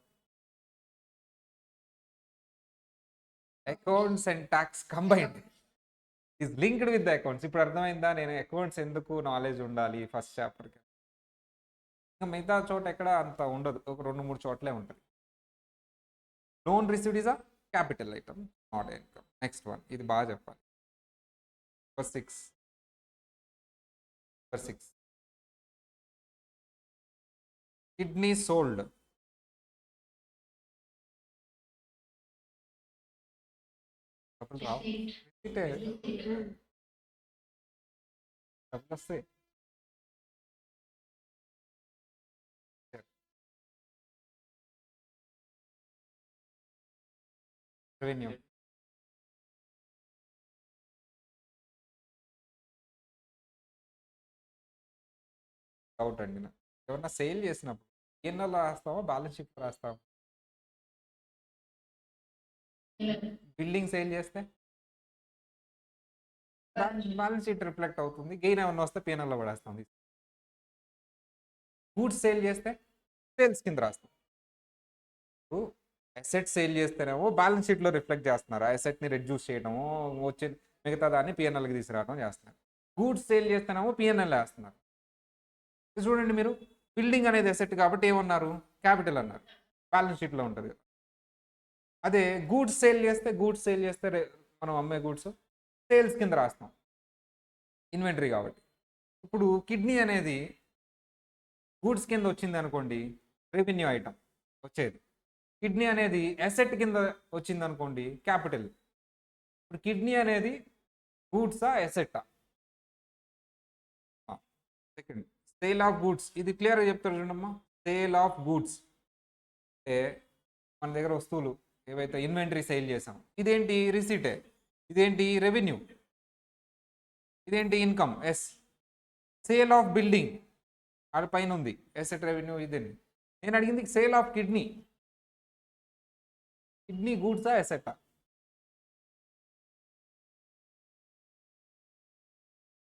[SPEAKER 1] Accounts and tax combined is linked with the accounts. ఇప్పుడు అర్థమైందా నేను అకౌంట్స్ ఎందుకు నాలెడ్జ్ ఉండాలి ఫస్ట్ చాప్టర్కి? ఇంకా మిగతా చోట ఎక్కడ అంత ఉండదు, ఒక 2-3 చోట్లే ఉంటుంది. Loan received is a capital item, not income. Next one, ఇది బాగా చెప్పాలి. నెంబర్ 6. Kidney sold. డబ్బులు రావు, డబ్బులు వస్తాయి. రెవెన్యూ. డౌట్ అండి నాకు. ఎవరన్నా సేల్ చేసినప్పుడు ఎన్నెల్లో రాస్తామో బ్యాలెన్స్ షీట్ రాస్తాం. బిల్డింగ్ సేల్ చేస్తే బ్యాలెన్స్ షీట్ రిఫ్లెక్ట్ అవుతుంది. గెయిన్ ఏమన్నా వస్తే పీఎన్ఎల్లో పడేస్తాం. గూడ్స్ సేల్ చేస్తే సేల్స్ కింద రాస్తాం. అసెట్ సేల్ చేస్తేనేమో బ్యాలెన్స్ షీట్లో రిఫ్లెక్ట్ చేస్తున్నారు, ఆ అసెట్ని రెడ్యూస్ చేయడము, వచ్చే మిగతా దాన్ని పిఎన్ఎల్కి తీసుకురావడం చేస్తున్నారు. గూడ్స్ సేల్ చేస్తేనేమో పిఎన్ఎల్ వేస్తున్నారు. చూడండి మీరు, బిల్డింగ్ అనేది అసెట్ కాబట్టి ఏమన్నారు? క్యాపిటల్ అన్నారు, బ్యాలెన్స్ షీట్లో ఉంటుంది. అదే గూడ్స్ సేల్ చేస్తే మనం అమ్మే గూడ్స్ సేల్స్ కింద రాస్తాం, ఇన్వెంటరీ కాబట్టి. ఇప్పుడు కిడ్నీ అనేది గూడ్స్ కింద వచ్చింది అనుకోండి, రెవెన్యూ ఐటమ్ వచ్చేది. కిడ్నీ అనేది అసెట్ కింద వచ్చింది అనుకోండి, క్యాపిటల్. ఇప్పుడు కిడ్నీ అనేది గూడ్సా అసెట్టా? Second, sale of goods. ఇది క్లియర్గా చెప్తారు చూడమ్మా. సేల్ ఆఫ్ గూడ్స్ అంటే మన దగ్గర వస్తువులు ఏవైతే ఇన్వెంటరీ సేల్ చేసాం, ఇదేంటి? రిసీటే. ఇదేంటి? రెవెన్యూ. ఇదేంటి? Income, yes. Sale of building ఆడ పైన ఉంది, ఎసెట్, రెవెన్యూ. ఇదేంటి? నేను అడిగింది సేల్ ఆఫ్ కిడ్నీ. కిడ్నీ గూడ్సా ఎసెట్టా?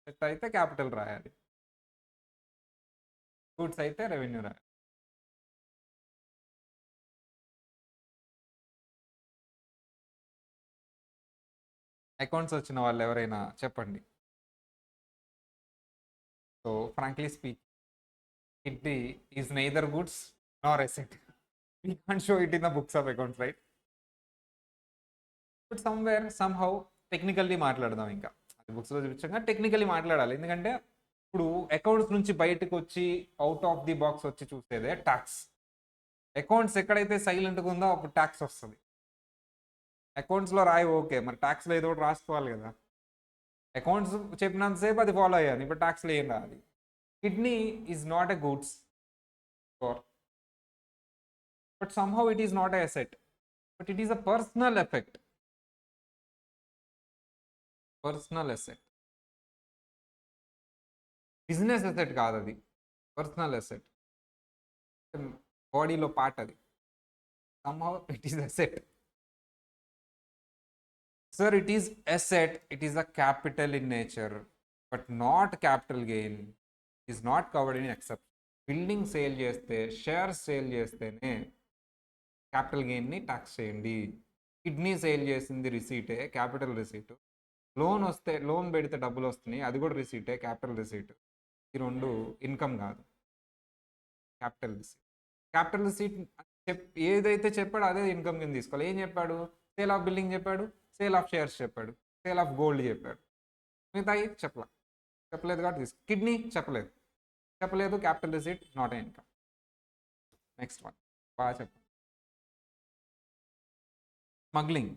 [SPEAKER 1] ఎసెట్ అయితే క్యాపిటల్ రాయాలి, గూడ్స్ అయితే రెవెన్యూ రాయాలి. అకౌంట్స్ వచ్చిన వాళ్ళు ఎవరైనా చెప్పండి. So frankly speak, kidney is neither goods nor asset. We can't show it in the books of accounts, right? But somewhere, somehow, technically మాట్లాడదాం. ఇంకా అది బుక్స్లో చూపించగా టెక్నికల్లీ మాట్లాడాలి. ఎందుకంటే ఇప్పుడు అకౌంట్స్ నుంచి బయటకు వచ్చి అవుట్ ఆఫ్ ది బాక్స్ వచ్చి చూసేదే ట్యాక్స్. అకౌంట్స్ ఎక్కడైతే సైలెంట్గా ఉందో అప్పుడు ట్యాక్స్ వస్తుంది. అకౌంట్స్లో రాయి ఓకే, మరి ట్యాక్స్లో ఏదో ఒకటి రాసుకోవాలి కదా. అకౌంట్స్ చెప్పినంతసేపు అది ఫాలో అయ్యాను, ఇప్పుడు ట్యాక్స్లో ఏం రావాలి. Kidney is not a goods, but somehow it is not an asset, but it is a personal effect. Personal asset, business asset కాదు అది, పర్సనల్ అసెట్, బాడీలో పార్ట్ అది. somehow it is asset. Sir, it is asset, it is a capital in nature, but not capital gain, is not covered in exception. Building sale చేస్తే, షేర్స్ సేల్ చేస్తేనే క్యాపిటల్ గెయిన్ని ట్యాక్స్ చేయండి. కిడ్నీ సేల్ చేసింది రిసీటే, క్యాపిటల్ రిసీట్. లోన్ వస్తే, లోన్ పెడితే డబ్బులు వస్తున్నాయి, అది కూడా రిసీటే, క్యాపిటల్ రిసీట్. ఈ రెండు ఇన్కమ్ కాదు, క్యాపిటల్ రిసీట్. క్యాపిటల్ రిసీట్ ఏదైతే చెప్పాడో అదే ఇన్కమ్ కింద తీసుకోవాలి. ఏం చెప్పాడు? సేల్ ఆఫ్ బిల్డింగ్ చెప్పాడు, సేల్ ఆఫ్ షేర్స్ చెప్పాడు, సేల్ ఆఫ్ గోల్డ్ చెప్పాడు. మిగతాయి చెప్పలేదు కాబట్టి తీసుకో. కిడ్నీ చెప్పలేదు, capital receipt, not a income. Next one బాగా చెప్పండి. స్మగ్లింగ్.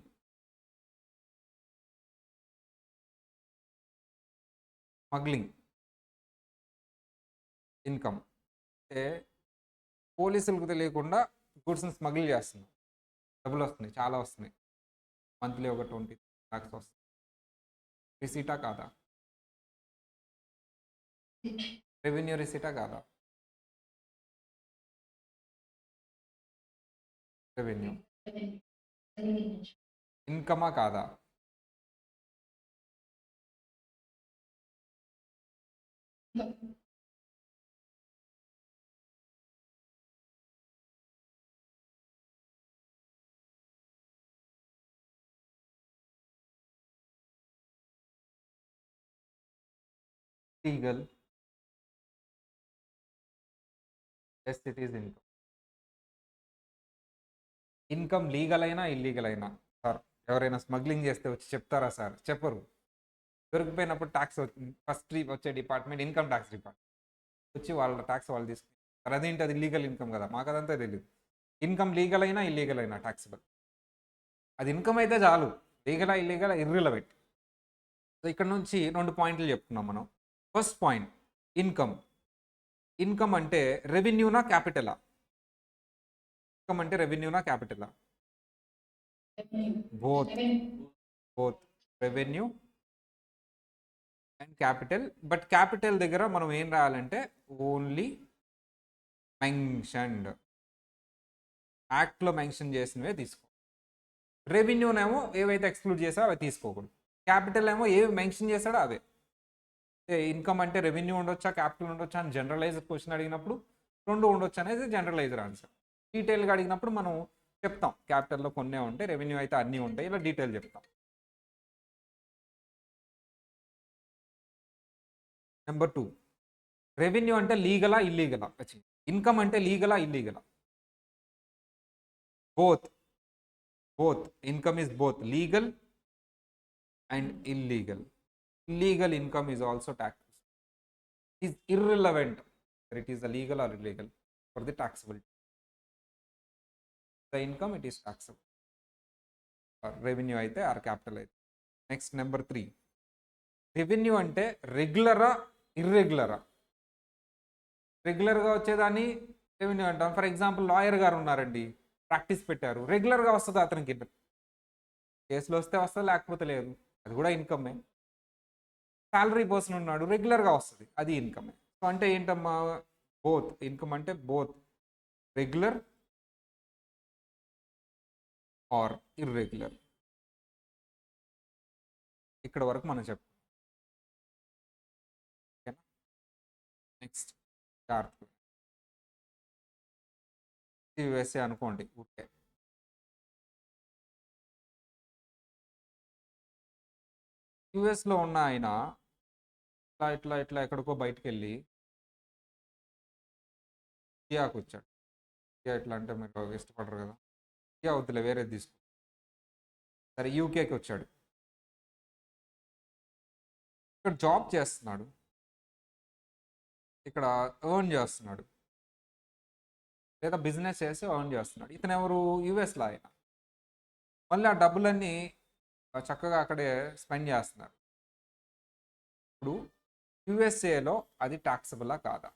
[SPEAKER 1] ఇన్కమ్ అంటే పోలీసులకు తెలియకుండా గూడ్స్ని స్మగిల్ చేస్తున్నాం, డబ్బులు వస్తున్నాయి, చాలా వస్తున్నాయి. మంత్లీ ఒక 20 లాక్స్ వస్తుంది. రిసీటా కాదా? రెవెన్యూ రిసీటా కాదా? రెవెన్యూ. ఇన్కమా కాదా? Legal. Yes, it is income. Income legal అయినా ఇల్లీగల్ అయినా సార్, ఎవరైనా స్మగ్లింగ్ చేస్తే వచ్చి చెప్తారా సార్? చెప్పరు. దొరికిపోయినప్పుడు ట్యాక్స్ ఫస్ట్ వచ్చే డిపార్ట్మెంట్ ఇన్కమ్ ట్యాక్స్ డిపార్ట్మెంట్ వచ్చి వాళ్ళ ట్యాక్స్ వాళ్ళు తీసుకుంటారు. అదేంటి, అది లీగల్ ఇన్కమ్ కదా, మాకు అదంతా తెలియదు. ఇన్కమ్ లీగల్ అయినా ఇల్లీగల్ అయినా ట్యాక్సిబుల్. అది ఇన్కమ్ అయితే చాలు, లీగలా ఇల్లీగల్ ఇర్రిలవెంట్. సో ఇక్కడ నుంచి 2 పాయింట్లు చెప్పుకున్నాం మనం. First point, income. ఇన్కమ్ అంటే రెవెన్యూనా క్యాపిటలా? ఇన్కమ్ అంటే రెవెన్యూనా క్యాపిటలా? Both. Both revenue and capital. But capital దగ్గర మనం ఏం రాయాలంటే ఓన్లీ మెన్షన్డ్, యాక్ట్లో మెన్షన్ చేసినవే తీసుకో. రెవెన్యూనేమో ఏవైతే ఎక్స్క్లూడ్ చేసావో అవి తీసుకోకూడదు. క్యాపిటల్ ఏమో ఏవి మెన్షన్ చేశాడో అవే. ఇన్కమ్ అంటే రెవెన్యూ ఉండొచ్చా క్యాపిటల్ ఉండొచ్చా అని జనరలైజ్డ్ క్వశ్చన్ అడిగినప్పుడు 2 ఉండొచ్చు అనేది జనరలైజ్డ్ ఆన్సర్. డీటెయిల్గా అడిగినప్పుడు మనం చెప్తాం క్యాపిటల్లో కొన్నే ఉంటాయి, రెవెన్యూ అయితే అన్నీ ఉంటాయి, ఇలా డీటెయిల్ చెప్తాం. నెంబర్ 2, రెవెన్యూ అంటే లీగలా ఇల్లీగలా? ఇన్కమ్ అంటే లీగలా ఇల్లీగలా? Both. Both. Income is both legal and illegal. Illegal income is also taxed. It is irrelevant whether it is illegal or illegal for the taxability. The income, it is taxable. Or revenue అయితే ఆర్ క్యాపిటల్ అయితే. నెక్స్ట్ నెంబర్ 3, రెవెన్యూ అంటే రెగ్యులరా ఇర్రెగ్యులరా? రెగ్యులర్గా వచ్చేదాన్ని రెవెన్యూ అంటాం. ఫర్ ఎగ్జాంపుల్ లాయర్ గారు ఉన్నారండి, ప్రాక్టీస్ పెట్టారు, రెగ్యులర్గా వస్తుంది అతనికి. కేసులు వస్తే వస్తుంది, లేకపోతే లేదు, అది కూడా ఇన్కమే. శాలరీ పర్సన్ ఉన్నాడు, రెగ్యులర్గా వస్తుంది, అది ఇన్కమే. సో అంటే ఏంటమ్మా, బోత్. ఇన్కమ్ అంటే బోత్ రెగ్యులర్ ఆర్ ఇర్రెగ్యులర్. ఇక్కడ వరకు మనం చెప్తాం. ఓకేనా? నెక్స్ట్ జాగ్రత్త. యుఎస్ఏ అనుకోండి ఊరికే. యుఎస్లో ఉన్న ఆయన ఇట్లా ఇట్లా ఇట్లా ఎక్కడికో బయటకు వెళ్ళి ఇండియాకు వచ్చాడు. ఇండియా ఎట్లా అంటే మీరు ఇష్టపడరు కదా, ఇండియా వద్దులే వేరేది తీసుకో. సరే, యూకేకి వచ్చాడు, ఇక్కడ జాబ్ చేస్తున్నాడు, ఇక్కడ ఎర్న్ చేస్తున్నాడు, లేదా బిజినెస్ చేసి ఎర్న్ చేస్తున్నాడు. ఇతను ఎవరు? యుఎస్లో ఆయన. మళ్ళీ ఆ డబ్బులన్నీ చక్కగా అక్కడే స్పెండ్ చేస్తున్నారు. ఇప్పుడు యుఎస్ఏలో అది ట్యాక్సబులా కాదా?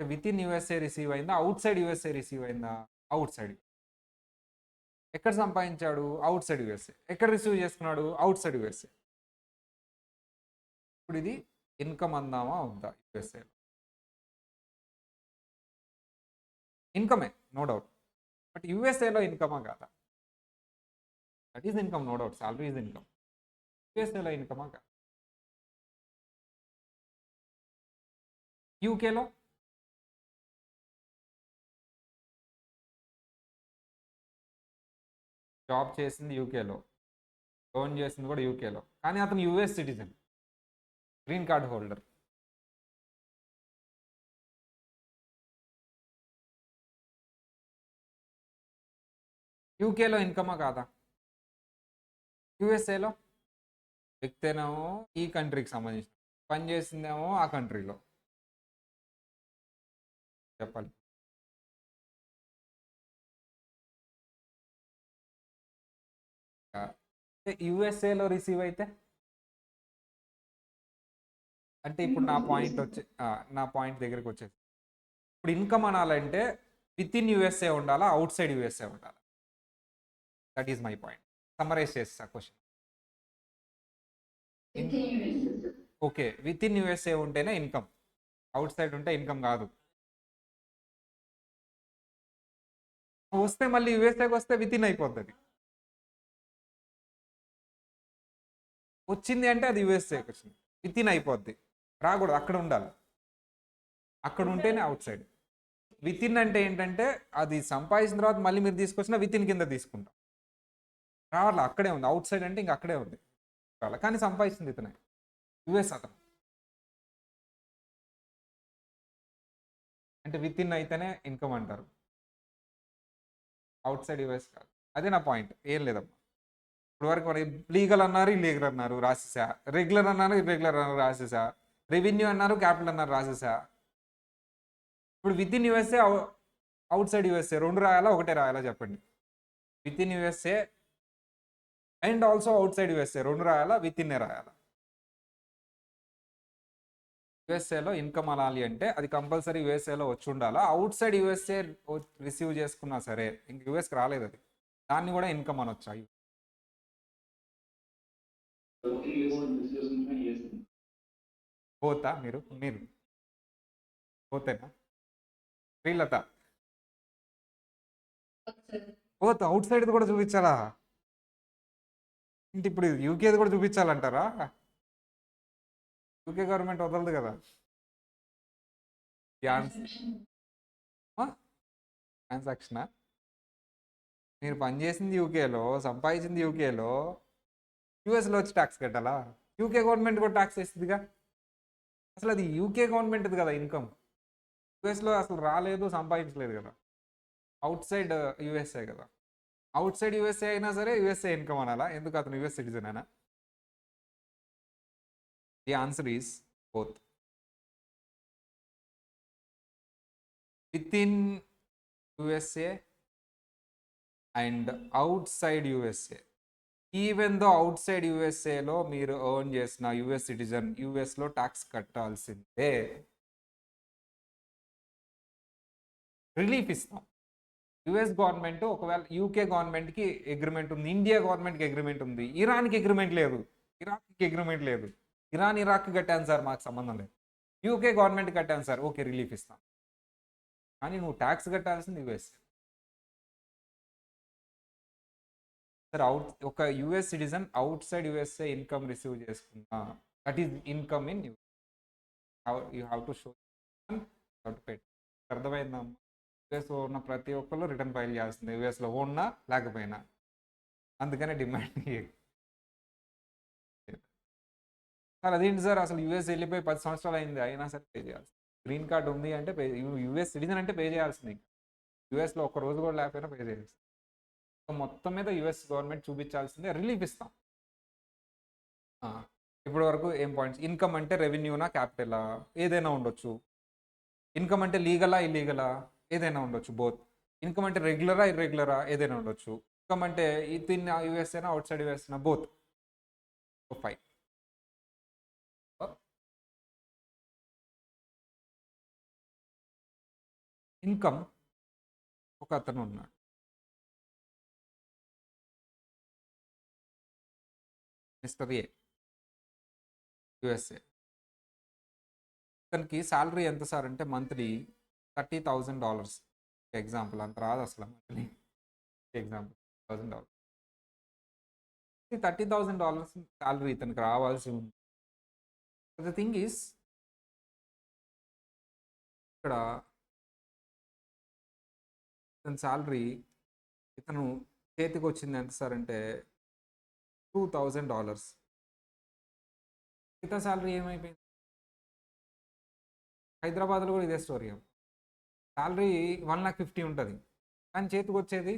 [SPEAKER 1] విత్ ఇన్ యుఎస్ఏ రిసీవ్ అయిందా, అవుట్ సైడ్ యుఎస్ఏ రిసీవ్ అయిందా? Outside. ఎక్కడ సంపాదించాడు? Outside USA. ఎక్కడ రిసీవ్ చేసుకున్నాడు? Outside USA. ఇప్పుడు ఇది ఇన్కమ్ అందామా వద్దా? యుఎస్ఏలో ఇన్కమే, నో డౌట్. బట్ యుఎస్ఏలో ఇన్కమా కాదా? That is income, no doubt. Salary is income. యుఎస్ఏలో ఇన్కమా కాదా? యూకేలో జాబ్ చేసింది యూకేలో, లోన్ చేసింది కూడా యూకేలో, కానీ అతను US citizen, green card holder. యూకేలో ఇన్కమా కాదా? యుఎస్ఏలో వ్యక్తేనేమో ఈ కంట్రీకి సంబంధించిన, పని చేసిందేమో ఆ కంట్రీలో. చెప్పాలి. యుఎస్ఏలో రిసీవ్ అయితే అంటే ఇప్పుడు నా పాయింట్ దగ్గరికి వచ్చేసి, ఇప్పుడు ఇన్కమ్ అనాలంటే విత్ ఇన్ యుఎస్ఏ ఉండాలా, అవుట్ సైడ్ యుఎస్ఏ ఉండాలా? That is my point. Summarize చేస్తా question. Okay, within USA ఉంటేనే ఇన్కమ్, అవుట్ సైడ్ ఉంటే ఇన్కమ్ కాదు. వస్తే మళ్ళీ యూఎస్ఏకి వస్తే విత్ ఇన్ అయిపోతుంది. వచ్చింది అంటే అది యూఎస్ఏకి వచ్చింది, విత్ ఇన్ అయిపోద్ది. రాకూడదు, అక్కడ ఉండాలి. అక్కడ ఉంటేనే అవుట్ సైడ్. విత్ ఇన్ అంటే ఏంటంటే అది సంపాదించిన తర్వాత మళ్ళీ మీరు తీసుకొచ్చినా విత్ ఇన్ కింద తీసుకుంటాం. రావాలి, అక్కడే ఉంది. అవుట్ సైడ్ అంటే ఇంక అక్కడే ఉంది, కానీ సంపాదించింది ఇతనే, యుఎస్ అతను. అంటే విత్ ఇన్ అయితేనే ఇన్కమ్ అంటారు, అవుట్ సైడ్ యుఎస్ కాదు. అదే నా పాయింట్, ఏం లేదమ్మా. ఇప్పుడు వరకు మరి లీగల్ అన్నారు, ఇల్లీగల్ అన్నారు, రాసేసా. రెగ్యులర్ అన్నారు, ఇర్రెగ్యులర్ అన్నారు, రాసేసా. రెవెన్యూ అన్నారు, క్యాపిటల్ అన్నారు, రాసేసా. ఇప్పుడు with in USA, out side USA రెండు రాయాలా, ఒకటే రాయాలా చెప్పండి? With in USA and also out side USA రెండు రాయాలా, విత్ ఇన్నే రాయాలా? యూఎస్ఏలో ఇన్కమ్ అనాలి అంటే అది కంపల్సరీ యూఎస్ఏలో వచ్చి ఉండాలా. అవుట్ సైడ్ యూఎస్ఏ రిసీవ్ చేసుకున్నా సరే, ఇంక యూఎస్కి రాలేదు అది, దాన్ని కూడా ఇన్కమ్ అనొచ్చా? పోతా మీరు మీరు పోతేనా శ్రీలత? పోతా అవుట్ సైడ్ కూడా చూపించాలా? ఇంటి ఇప్పుడు యూకేది కూడా చూపించాలంటారా? యూకే గవర్నమెంట్ వదలదు కదా. ట్రాన్సాక్షనా? మీరు పనిచేసింది యూకేలో, సంపాదించింది యూకేలో, యూఎస్లో వచ్చి ట్యాక్స్ కట్టాలా? యూకే గవర్నమెంట్ కూడా ట్యాక్స్ వేస్తుందిగా. అసలు అది యూకే గవర్నమెంట్ది కదా ఇన్కమ్, యూఎస్లో అసలు రాలేదు, సంపాదించలేదు కదా. అవుట్ సైడ్ యూఎస్ఏ కదా. అవుట్ సైడ్ యూఎస్ఏ అయినా సరే యూఎస్ఏ ఇన్కమ్ అనాలా? ఎందుకు, అతను యూఎస్ సిటిజన్ అయినా? The answer is both. Within USA and outside USA. Even though outside యూఎస్ఏలో మీరు ఎర్న్ చేసిన యూఎస్ సిటిజన్ యూఎస్లో ట్యాక్స్ కట్టాల్సిందే. రిలీఫ్ ఇస్తాం. యుఎస్ గవర్నమెంట్ ఒకవేళ యూకే గవర్నమెంట్కి అగ్రిమెంట్ ఉంది, ఇండియా గవర్నమెంట్కి అగ్రిమెంట్ ఉంది, ఇరాన్కి అగ్రిమెంట్ లేదు, ఇరాక్కి అగ్రిమెంట్ లేదు. ఇరాన్ ఇరాక్కి కట్టాను సార్, మాకు సంబంధం లేదు. యూకే గవర్నమెంట్ కట్టాను సార్, ఓకే రిలీఫ్ ఇస్తాం. కానీ నువ్వు ట్యాక్స్ కట్టాల్సింది యుఎస్ సార్. ఒక US citizen outside USA income receive చేసుకున్నా, that is income in you have to show, అర్థమైందా? యూఎస్లో ఉన్న ప్రతి ఒక్కళ్ళు రిటర్న్ ఫైల్ చేస్తుంది, యూఎస్లో ఉన్నా లేకపోయినా. అందుకనే డిమాండ్. సార్ అదేంటి సార్, అసలు యూఎస్ వెళ్ళిపోయి 10 సంవత్సరాలు అయింది అయినా సరే పే చేయాల్సి, గ్రీన్ కార్డ్ ఉంది అంటే పే, యూఎస్ సిటిజన్ అంటే పే చేయాల్సింది. యూఎస్లో ఒక్క రోజు కూడా లేకపోయినా పే చేయాల్సింది. మొత్తం మీద యుఎస్ గవర్నమెంట్ చూపించాల్సిందే, రిలీఫ్ ఇస్తాం. ఇప్పటి వరకు ఏం పాయింట్స్? ఇన్కమ్ అంటే రెవెన్యూనా, క్యాపిటలా, ఏదైనా ఉండొచ్చు. ఇన్కమ్ అంటే లీగలా, ఇల్లీగలా, ఏదైనా ఉండొచ్చు, బోత్. ఇన్కమ్ అంటే రెగ్యులరా, ఇర్రెగ్యులరా, ఏదైనా ఉండొచ్చు. ఇన్కమ్ అంటే ఇన్ యూఎస్ఏనా, అవుట్ సైడ్ యూఎస్ఏనా, బోత్. 5. ఇన్కమ్, ఒక అతను ఉన్నాడు, మిస్టర్ ఏ, యుఎస్ఏ. అతనికి శాలరీ ఎంత సార్ అంటే మంత్లీ $30,000. ఎగ్జాంపుల్, అంత రాదు అసలు మంత్లీ. ఎగ్జాంపుల్ $1,000. $30,000 శాలరీ ఇతనికి రావాల్సి ఉంది. ద థింగ్ ఈస్, ఇక్కడ ఇతని శాలరీ, ఇతను చేతికి వచ్చింది ఎంత సార్ అంటే $2,000. ఇతని శాలరీ ఏమైపోయింది? హైదరాబాద్లో కూడా ఇదే స్టోరీ. శాలరీ 1,50,000 ఉంటుంది, కానీ చేతికి వచ్చేది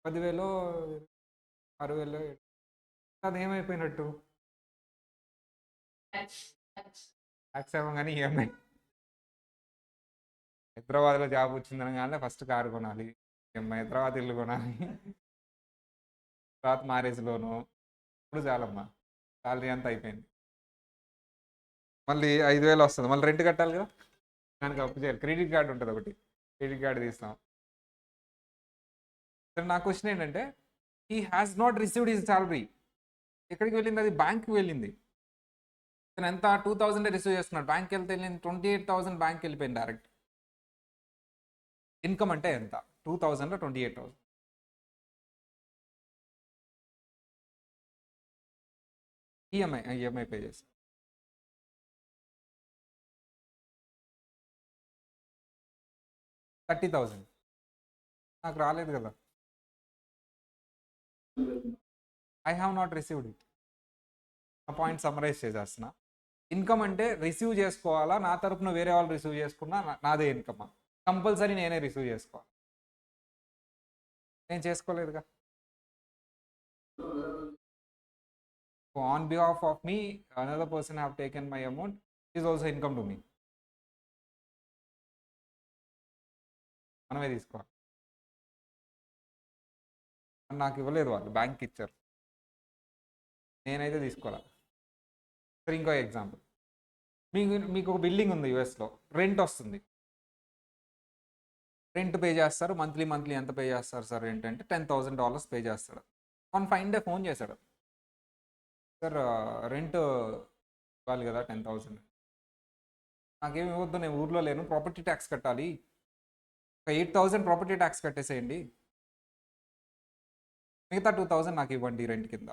[SPEAKER 1] 10,000, 6,000. అది ఏమైపోయినట్టు? ట్యాక్స్ ఏమో కానీ ఈఎంఐ. హైదరాబాద్లో జాబ్ వచ్చిందనగానే ఫస్ట్ కారు కొనాలి, ఈఎంఐ, తర్వాత ఇల్లు కొనాలి, తర్వాత మ్యారేజ్ లోను. ఇప్పుడు చాలమ్మా, శాలరీ అంతా అయిపోయింది. మళ్ళీ 5,000 వస్తుంది, మళ్ళీ రెంట్ కట్టాలి కదా, దానికి అప్పు చేయాలి. క్రెడిట్ కార్డు ఉంటుంది ఒకటి, క్రెడిట్ కార్డు తీస్తాం. సరే, నా క్వశ్చన్ ఏంటంటే, he has not received his salary. ఎక్కడికి వెళ్ళింది? అది బ్యాంక్కి వెళ్ళింది. తను ఎంత 2000 రిసీవ్ చేస్తున్నాడు, బ్యాంక్కి వెళ్తే వెళ్ళింది 28,000, బ్యాంక్కి వెళ్ళిపోయింది డైరెక్ట్. ఇన్కమ్ అంటే ఎంత? 2000లో 28,000. ఈఎంఐ పే చేసి 30,000 నాకు రాలేదు కదా. I have not received it. ఆ పాయింట్ సమ్మరైజ్ చేసేస్తున్నా. ఇన్కమ్ అంటే రిసీవ్ చేసుకోవాలా, నా తరపున వేరే వాళ్ళు రిసీవ్ చేసుకున్నా నాదే ఇన్కమ్? కంపల్సరీ నేనే రిసీవ్ చేసుకోవాలి. నేను చేసుకోలేదుగా. On behalf of me another person have taken my amount is also income to me. మనమే తీసుకోవాలి. నాకు ఇవ్వలేదు, వాళ్ళు బ్యాంక్కి ఇచ్చారు, నేనైతే తీసుకోవాలి. సరే ఇంకో ఎగ్జాంపుల్. మీకు ఒక బిల్డింగ్ ఉంది యూఎస్లో, రెంట్ వస్తుంది. రెంట్ పే చేస్తారు, మంత్లీ ఎంత పే చేస్తారు సార్ రెంట్ అంటే $10,000 పే చేస్తాడు. వన్ ఫైన్ డే ఫోన్ చేశాడు, సార్ రెంట్ ఇవ్వాలి కదా 10,000. నాకేమి ఇవ్వద్దు, నేను ఊర్లో లేను, ప్రాపర్టీ ట్యాక్స్ కట్టాలి, ఒక 8,000 ప్రాపర్టీ ట్యాక్స్ కట్టేసేయండి, మిగతా 2,000 నాకు ఇవ్వండి రెంట్ కింద.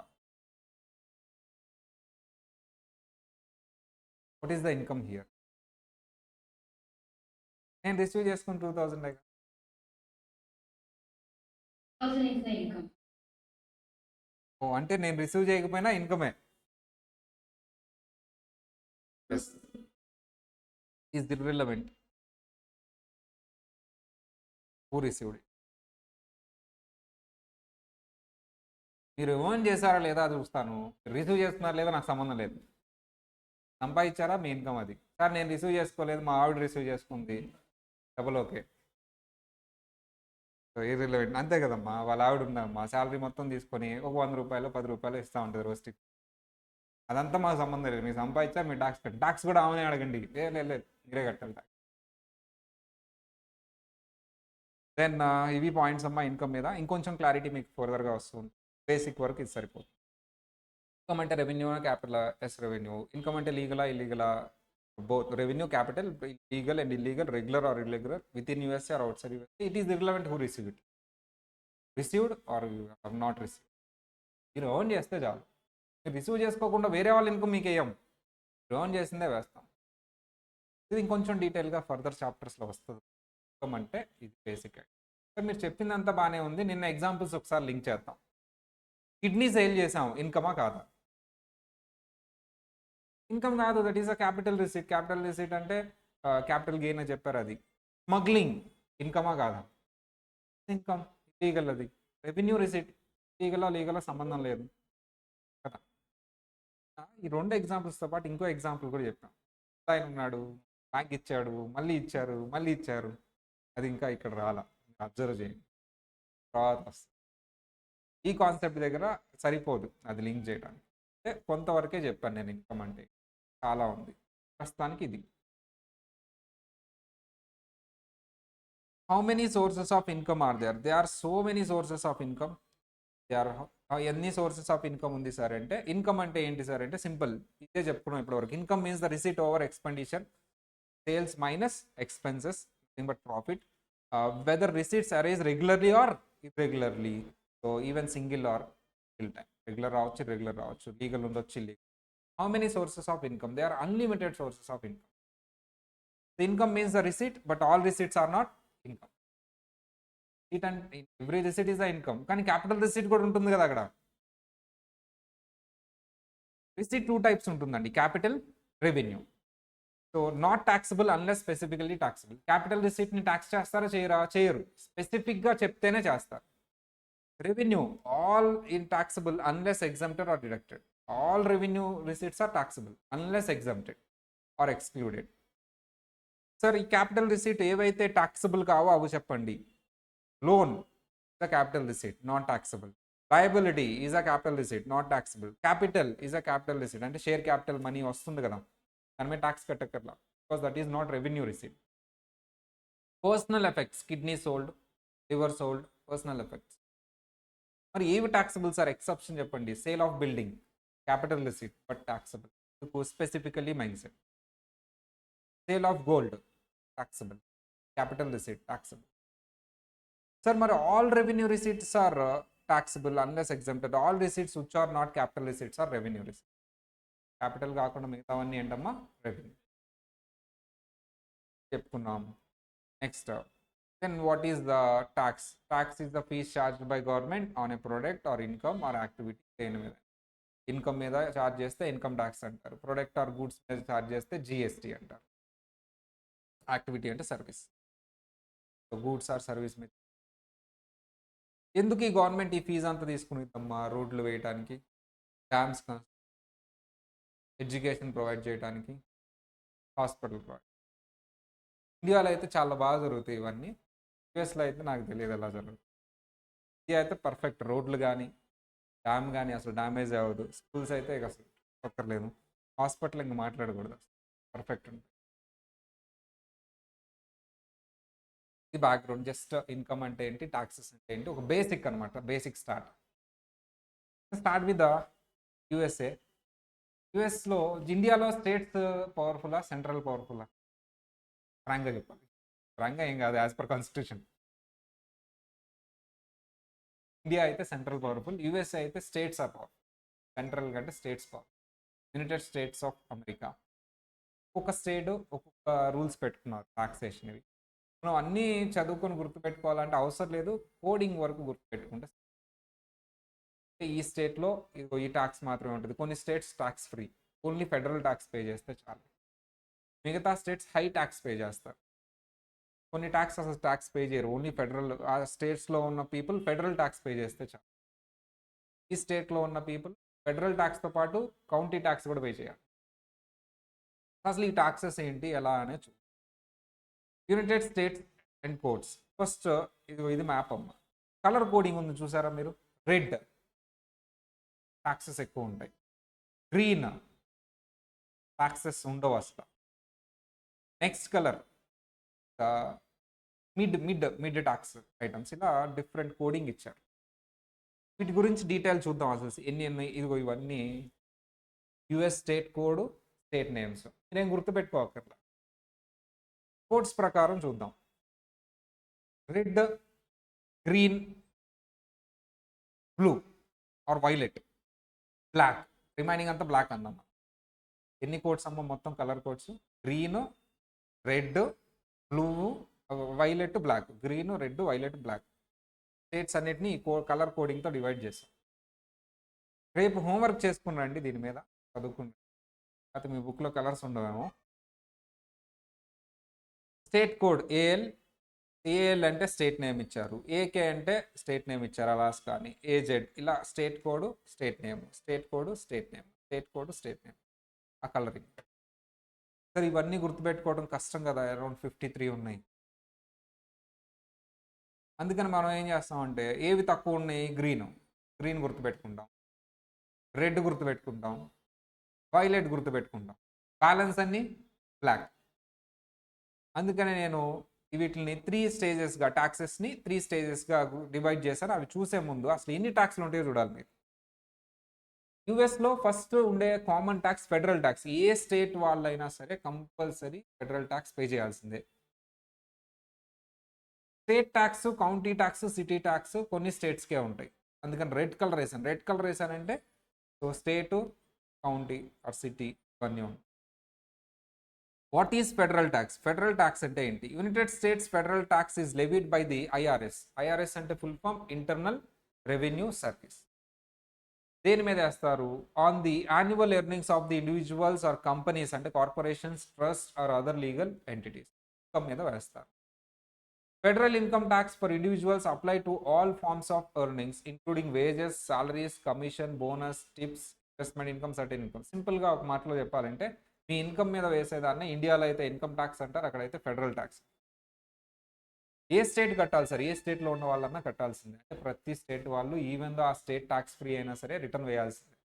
[SPEAKER 1] What is the income here? నేను రిసీవ్ చేసుకుని 2,000. ఓ, అంటే నేను రిసీవ్ చేయకపోయినా ఇన్కమే. Is irrelevant who received. మీరు ఎర్న్ చేశారా లేదా చూస్తాను, రిసీవ్ చేస్తున్నారా లేదా నాకు సంబంధం లేదు. సంపాదించారా మీ ఇన్కమ్ అది. సార్ నేను రిసీవ్ చేసుకోలేదు, మా ఆవిడ రిసీవ్ చేసుకుంది, డబుల్ ఓకే, ఇర్రిలవెంట్ అంతే కదమ్మా. వాళ్ళ ఆవిడ ఉందమ్మా, శాలరీ మొత్తం తీసుకొని ఒక ₹100 ₹10 ఇస్తూ ఉంటుంది రోజుకి. అదంతా మాకు సంబంధం లేదు. మీరు సంపాదించా, మీరు ట్యాక్స్ కట్టి, ట్యాక్స్ కూడా ఆమెనే అడగండి, లేదు మీరే కట్టాలి ట్యాక్స్. దెన్ ఇవి పాయింట్స్ అమ్మా ఇన్కమ్ మీద. ఇంకొంచెం క్లారిటీ మీకు ఫర్దర్గా వస్తుంది. బేసిక్ వరకు ఇది సరిపోతుంది. ఇన్కమ్ అంటే revenue, capital yes revenue. Income అంటే లీగలా ఇల్లీగలా? Both revenue, capital, legal and illegal, regular or irregular, within USA or outside USA. It is irrelevant who receive it, received or not received. మీరు ఎర్న్ చేస్తే చాలు. మీరు రిసీవ్ చేసుకోకుండా వేరే వాళ్ళ ఇన్కమ్ మీకు వేయం, ఎర్న్ చేసిందే వేస్తాం. ఇది ఇంకొంచెం డీటెయిల్గా ఫర్దర్ చాప్టర్స్లో వస్తుంది. ఇన్కమ్ అంటే ఇది బేసిక్. మీరు చెప్పిందంతా బాగానే ఉంది. నిన్న ఎగ్జాంపుల్స్ ఒకసారి లింక్ చేద్దాం. కిడ్నీ సేల్ చేసాం, ఇన్కమా కాదా? ఇన్కమ్ కాదు, that is a capital receipt. Capital receipt అంటే క్యాపిటల్ గెయిన్ అని చెప్పారు, అది. స్మగ్లింగ్ ఇన్కమా కాదా? ఇన్కమ్. లీగల్ అది. రెవెన్యూ రిసీట్ లీగల్ సంబంధం లేదు కదా. ఈ 2 ఎగ్జాంపుల్స్తో పాటు ఇంకో ఎగ్జాంపుల్ కూడా చెప్పాం. ఆయన ఉన్నాడు, బ్యాంక్ ఇచ్చాడు, మళ్ళీ ఇచ్చారు, అది ఇంకా ఇక్కడ రాలా, అబ్జర్వ్ చేయండి, తర్వాత వస్తుంది. ఈ కాన్సెప్ట్ దగ్గర సరిపోదు అది లింక్ చేయడానికి. అంటే కొంతవరకే చెప్పాను నేను. ఇన్కమ్ అంటే చాలా ఉంది, ప్రస్తుతానికి ఇది. How many sources of income are there? They are so many sources of income. They are ఎన్ని సోర్సెస్ ఆఫ్ ఇన్కమ్ ఉంది సార్ అంటే, ఇన్కమ్ అంటే ఏంటి సార్ అంటే సింపుల్, ఇదే చెప్పుకున్నాం ఇప్పటివరకు. Income means the receipt over expenditure, sales minus expenses, nothing but profit. Whether receipts arise regularly or irregularly. So even single or single time, regular రావచ్చు, ఇర్రెగ్యులర్ రావచ్చు, లీగల్ ఉండొచ్చు, illegal. How many sources of income? They are unlimited sources of income. The income means the receipt, but all receipts are not income. It and every receipt is the income. కానీ క్యాపిటల్ రిసీట్ కూడా ఉంటుంది కదా అక్కడ. రిసీట్ 2 టైప్స్ ఉంటుందండి, capital, revenue. So not taxable unless specifically taxable. Capital రిసీట్ని ట్యాక్స్ చేస్తారా చేయరు, స్పెసిఫిక్గా చెప్తేనే చేస్తారు. Revenue all in taxable unless exempted or deducted. All revenue receipts are taxable unless exempted or excluded. Sir ఈ క్యాపిటల్ రిసీట్ ఏవైతే ట్యాక్సబుల్ కావో అవి చెప్పండి. Loan is a capital receipt, not taxable. Liability is a capital receipt, not taxable. Capital is a capital receipt. అంటే షేర్ క్యాపిటల్ మనీ వస్తుంది కదా, దాని మీద ట్యాక్స్ కట్టక్కర్లా, because that is not revenue receipt. Personal effects, kidney sold, liver sold, personal effects. మరి ఏవి ట్యాక్సబుల్ సార్? ఎక్సెప్షన్ చెప్పండి. Sale of building capital receipt but taxable. Specifically mind set. Sale of gold taxable, capital receipt taxable. Sir మరి all revenue receipts are taxable unless exempted. All receipts which are not capital receipts are revenue receipts. Capital కాకుండా మిగతావన్నీ ఏంటమ్మా? రెవెన్యూ చెప్పుకున్నాం. Next, then what is the tax? Tax is the fees charged by government on a product or income or activity. దేని మీద? ఇన్కమ్ మీద ఛార్జ్ చేస్తే ఇన్కమ్ ట్యాక్స్ అంటారు. ప్రొడక్ట్ ఆర్ గూడ్స్ మీద ఛార్జ్ చేస్తే జిఎస్టీ అంటారు. యాక్టివిటీ అంటే సర్వీస్. గూడ్స్ ఆర్ సర్వీస్ మీద. ఎందుకు ఈ గవర్నమెంట్ ఈ ఫీజు అంతా తీసుకునిద్దమ్మా? రోడ్లు వేయడానికి, డ్యామ్స్, ఎడ్యుకేషన్ ప్రొవైడ్ చేయడానికి, హాస్పిటల్ ప్రొవైడ్. ఇండియాలో అయితే చాలా బాగా జరుగుతాయి ఇవన్నీ. యూఎస్లో అయితే నాకు తెలియదు ఎలా జరుగుతుంది. ఇండియా అయితే పర్ఫెక్ట్. రోడ్లు కానీ డ్యామ్ కానీ అసలు డ్యామేజ్ అవ్వదు. స్కూల్స్ అయితే ఇక అసలు ఒక్కర్లేదు. హాస్పిటల్ ఇంక మాట్లాడకూడదు. పర్ఫెక్ట్ ఉంటుంది. ఇది బ్యాక్గ్రౌండ్. జస్ట్ ఇన్కమ్ అంటే ఏంటి, ట్యాక్సెస్ అంటే ఏంటి, ఒక బేసిక్ అనమాట. Basic start with the USA. యుఎస్లో, ఇండియాలో స్టేట్స్ పవర్ఫుల్లా, సెంట్రల్ పవర్ఫుల్లా? ఫ్రాంక్గా చెప్పాలి. ఫ్రాంక్గా ఏం కాదు, యాజ్ పర్ కాన్స్టిట్యూషన్. ఇండియా అయితే సెంట్రల్ పవర్ఫుల్, యుఎస్ఏ అయితే స్టేట్స్ ఆర్ పవర్ఫుల్. సెంట్రల్ కంటే states power. United states of America. ఒక్కొక్క స్టేట్ ఒక్కొక్క రూల్స్ పెట్టుకున్నారు టాక్సేషన్. ఇవి మనం అన్నీ చదువుకొని గుర్తుపెట్టుకోవాలంటే అవసరం లేదు. కోడింగ్ వరకు గుర్తుపెట్టుకుంటే ఈ స్టేట్లో ఈ ట్యాక్స్ మాత్రమే ఉంటుంది. కొన్ని states tax free, only federal tax pay చేస్తే చాలు. మిగతా స్టేట్స్ హై ట్యాక్స్ పే చేస్తారు. కొన్ని ట్యాక్స్ అసలు ట్యాక్స్ పే చేయరు, ఓన్లీ ఫెడరల్. ఆ స్టేట్స్లో ఉన్న పీపుల్ ఫెడరల్ ట్యాక్స్ పే చేస్తే చాలు. ఈ స్టేట్లో ఉన్న పీపుల్ ఫెడరల్ ట్యాక్స్తో పాటు కౌంటీ ట్యాక్స్ కూడా పే చేయాలి. అసలు ఈ ట్యాక్సెస్ ఏంటి, ఎలా అనేది చూద్దాం. United states and codes. First ఇది మ్యాప్ అమ్మ. కలర్ కోడింగ్ ఉంది చూసారా మీరు? రెడ్ ట్యాక్సెస్ ఎక్కువ ఉంటాయి, గ్రీన్ ట్యాక్సెస్ ఉండవు అసలు. Next colour mid tax items. ఇలా డిఫరెంట్ కోడింగ్ ఇచ్చారు. వీటి గురించి డీటెయిల్ చూద్దాం. అసలు ఎన్ని ఇదిగో ఇవన్నీ US state code, state names. మీరేం గుర్తుపెట్టుకోకర్లా. కోడ్స్ ప్రకారం చూద్దాం. Red, green, blue or violet, black. Remaining అంతా బ్లాక్ అన్నమాట. ఎన్ని కోడ్స్ అమ్మ మొత్తం colour codes? Green, red, blue, violet, black. Green, red, violet, black. States అన్నిటిని కలర్ కోడింగ్తో డివైడ్ చేస్తాం. రేపు హోంవర్క్ చేసుకున్నారండి దీని మీద, చదువుకుని. అయితే మీ బుక్లో కలర్స్ ఉండవేమో. State code AL. ఏఎల్ అంటే స్టేట్ నేమ్ ఇచ్చారు, ఏకే అంటే స్టేట్ నేమ్ ఇచ్చారు, అలాస్కా అని. ఏజెడ్. ఇలా state code, state name, state code, state name, state code, state name. ఆ కలరింగ్. సరే, ఇవన్నీ గుర్తుపెట్టుకోవడం కష్టం కదా, అరౌండ్ 53 ఉన్నాయి. అందుకని మనం ఏం చేస్తామంటే ఏవి తక్కువ ఉన్నాయి, గ్రీన్ గుర్తుపెట్టుకుంటాం, రెడ్ గుర్తుపెట్టుకుంటాం, వైలెట్ గుర్తుపెట్టుకుంటాం, బ్యాలెన్స్ అన్ని బ్లాక్. అందుకని నేను వీటిని 3 స్టేజెస్గా, ట్యాక్సెస్ని 3 స్టేజెస్గా డివైడ్ చేశాను. అవి చూసే ముందు అసలు ఎన్ని ట్యాక్స్లు ఉంటాయో చూడాలి మీరు. యూఎస్లో ఫస్ట్ ఉండే కామన్ ట్యాక్స్ ఫెడరల్ ట్యాక్స్. ఏ స్టేట్ వాళ్ళైనా సరే కంపల్సరీ ఫెడరల్ ట్యాక్స్ పే చేయాల్సిందే. State tax, county tax, city tax కొన్ని స్టేట్స్కే ఉంటాయి. అందుకని రెడ్ కలర్ వేసాను. రెడ్ కలర్ వేసానంటే so state, county or city ఇవన్నీ ఉంటాయి. What is federal tax? Federal tax అంటే ఏంటి? United States federal tax is levied by the IRS. IRS అంటే full form internal revenue service. దేని మీద వేస్తారు? On the annual earnings of the individuals or companies, అంటే corporations, trust or other legal entities మీద వేస్తారు. Federal income tax for individuals apply to all forms of earnings including wages, salaries, commission, bonus, tips, investment income, certain income. సింపుల్గా ఒక మాటలో చెప్పాలంటే మీ ఇన్కమ్ మీద వేసేదాన్ని ఇండియాలో అయితే ఇన్కమ్ ట్యాక్స్ అంటారు, అక్కడైతే ఫెడరల్ ట్యాక్స్. ఏ స్టేట్ కట్టాలి సార్? ఏ స్టేట్లో ఉన్న వాళ్ళన్నా కట్టాల్సిందే. అంటే ప్రతి స్టేట్ వాళ్ళు ఈవెన్ దో ఆ స్టేట్ ట్యాక్స్ ఫ్రీ అయినా సరే రిటర్న్ వేయాల్సిందే.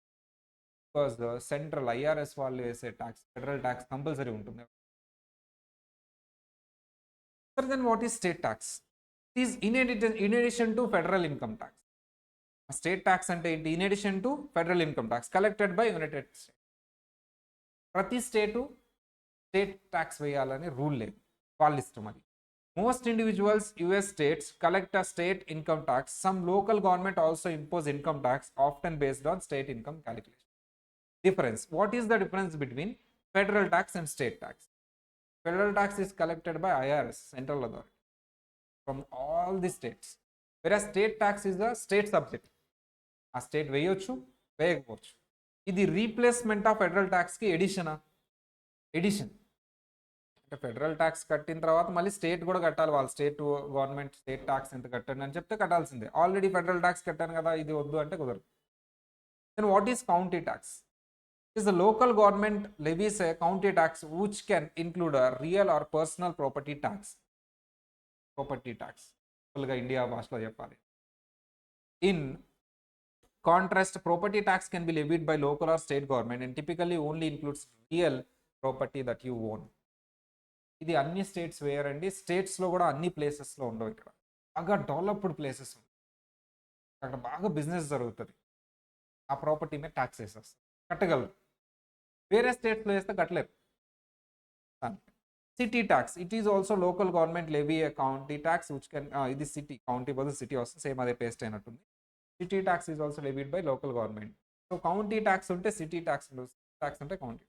[SPEAKER 1] బికాజ్ సెంట్రల్ ఐఆర్ఎస్ వాళ్ళు వేసే ట్యాక్స్, ఫెడరల్ ట్యాక్స్ కంపల్సరీ ఉంటుంది. Then what is state tax? It is in addition to federal income tax. State tax అంటే ఏంటి? In addition to federal income tax collected by United states. ప్రతి స్టేట్ ట్యాక్స్ వేయాలని రూల్ లేదు, వాళ్ళ ఇష్టం అది. Most individuals US states collect a state income tax. Some local government also impose income tax often based on state income calculation. Difference. What is the difference between federal tax and state tax? Federal tax is collected by IRS, central authority, from all the states. Whereas state tax is a state subject. ఆ స్టేట్ వేయొచ్చు, వేయకపోవచ్చు. ఇది రీప్లేస్మెంట్ ఆఫ్ ఫెడరల్ ట్యాక్స్కి ఎడిషనా? ఎడిషన్. అంటే ఫెడరల్ ట్యాక్స్ కట్టిన తర్వాత మళ్ళీ స్టేట్ కూడా కట్టాలి. వాళ్ళ స్టేట్ గవర్నమెంట్ స్టేట్ ట్యాక్స్ ఎంత కట్టండి అని చెప్తే కట్టాల్సిందే. ఆల్రెడీ ఫెడరల్ ట్యాక్స్ కట్టాను కదా, ఇది వద్దు అంటే కుదరదు. Then what is county tax? Is the local government levies a county tax which can include a real or personal property tax. Property tax. ఫుల్గా ఇండియా భాషలో చెప్పాలి. In contrast, property tax can be levied by local or state government and typically only includes real property that you own. ఇది అన్ని స్టేట్స్ వేయరండి. స్టేట్స్లో కూడా అన్ని ప్లేసెస్లో ఉండవు. ఇక్కడ బాగా డెవలప్డ్ ప్లేసెస్ ఉంటాయి, అక్కడ బాగా బిజినెస్ జరుగుతుంది. ఆ ప్రాపర్టీ మీద ట్యాక్స్ వేసేస్తారు, కట్టగలరు. వేరే స్టేట్స్లో వేస్తే కట్టలేరు. City tax. It is also local government levy a county tax which can, ఇది సిటీ, కౌంటీ బదులు సిటీ వస్తుంది, సేమ్ అదే పేస్ట్ అయినట్టుంది. City tax is also levied by local government. So county tax ఉంటే సిటీ ట్యాక్స్ అంటే కౌంటీ.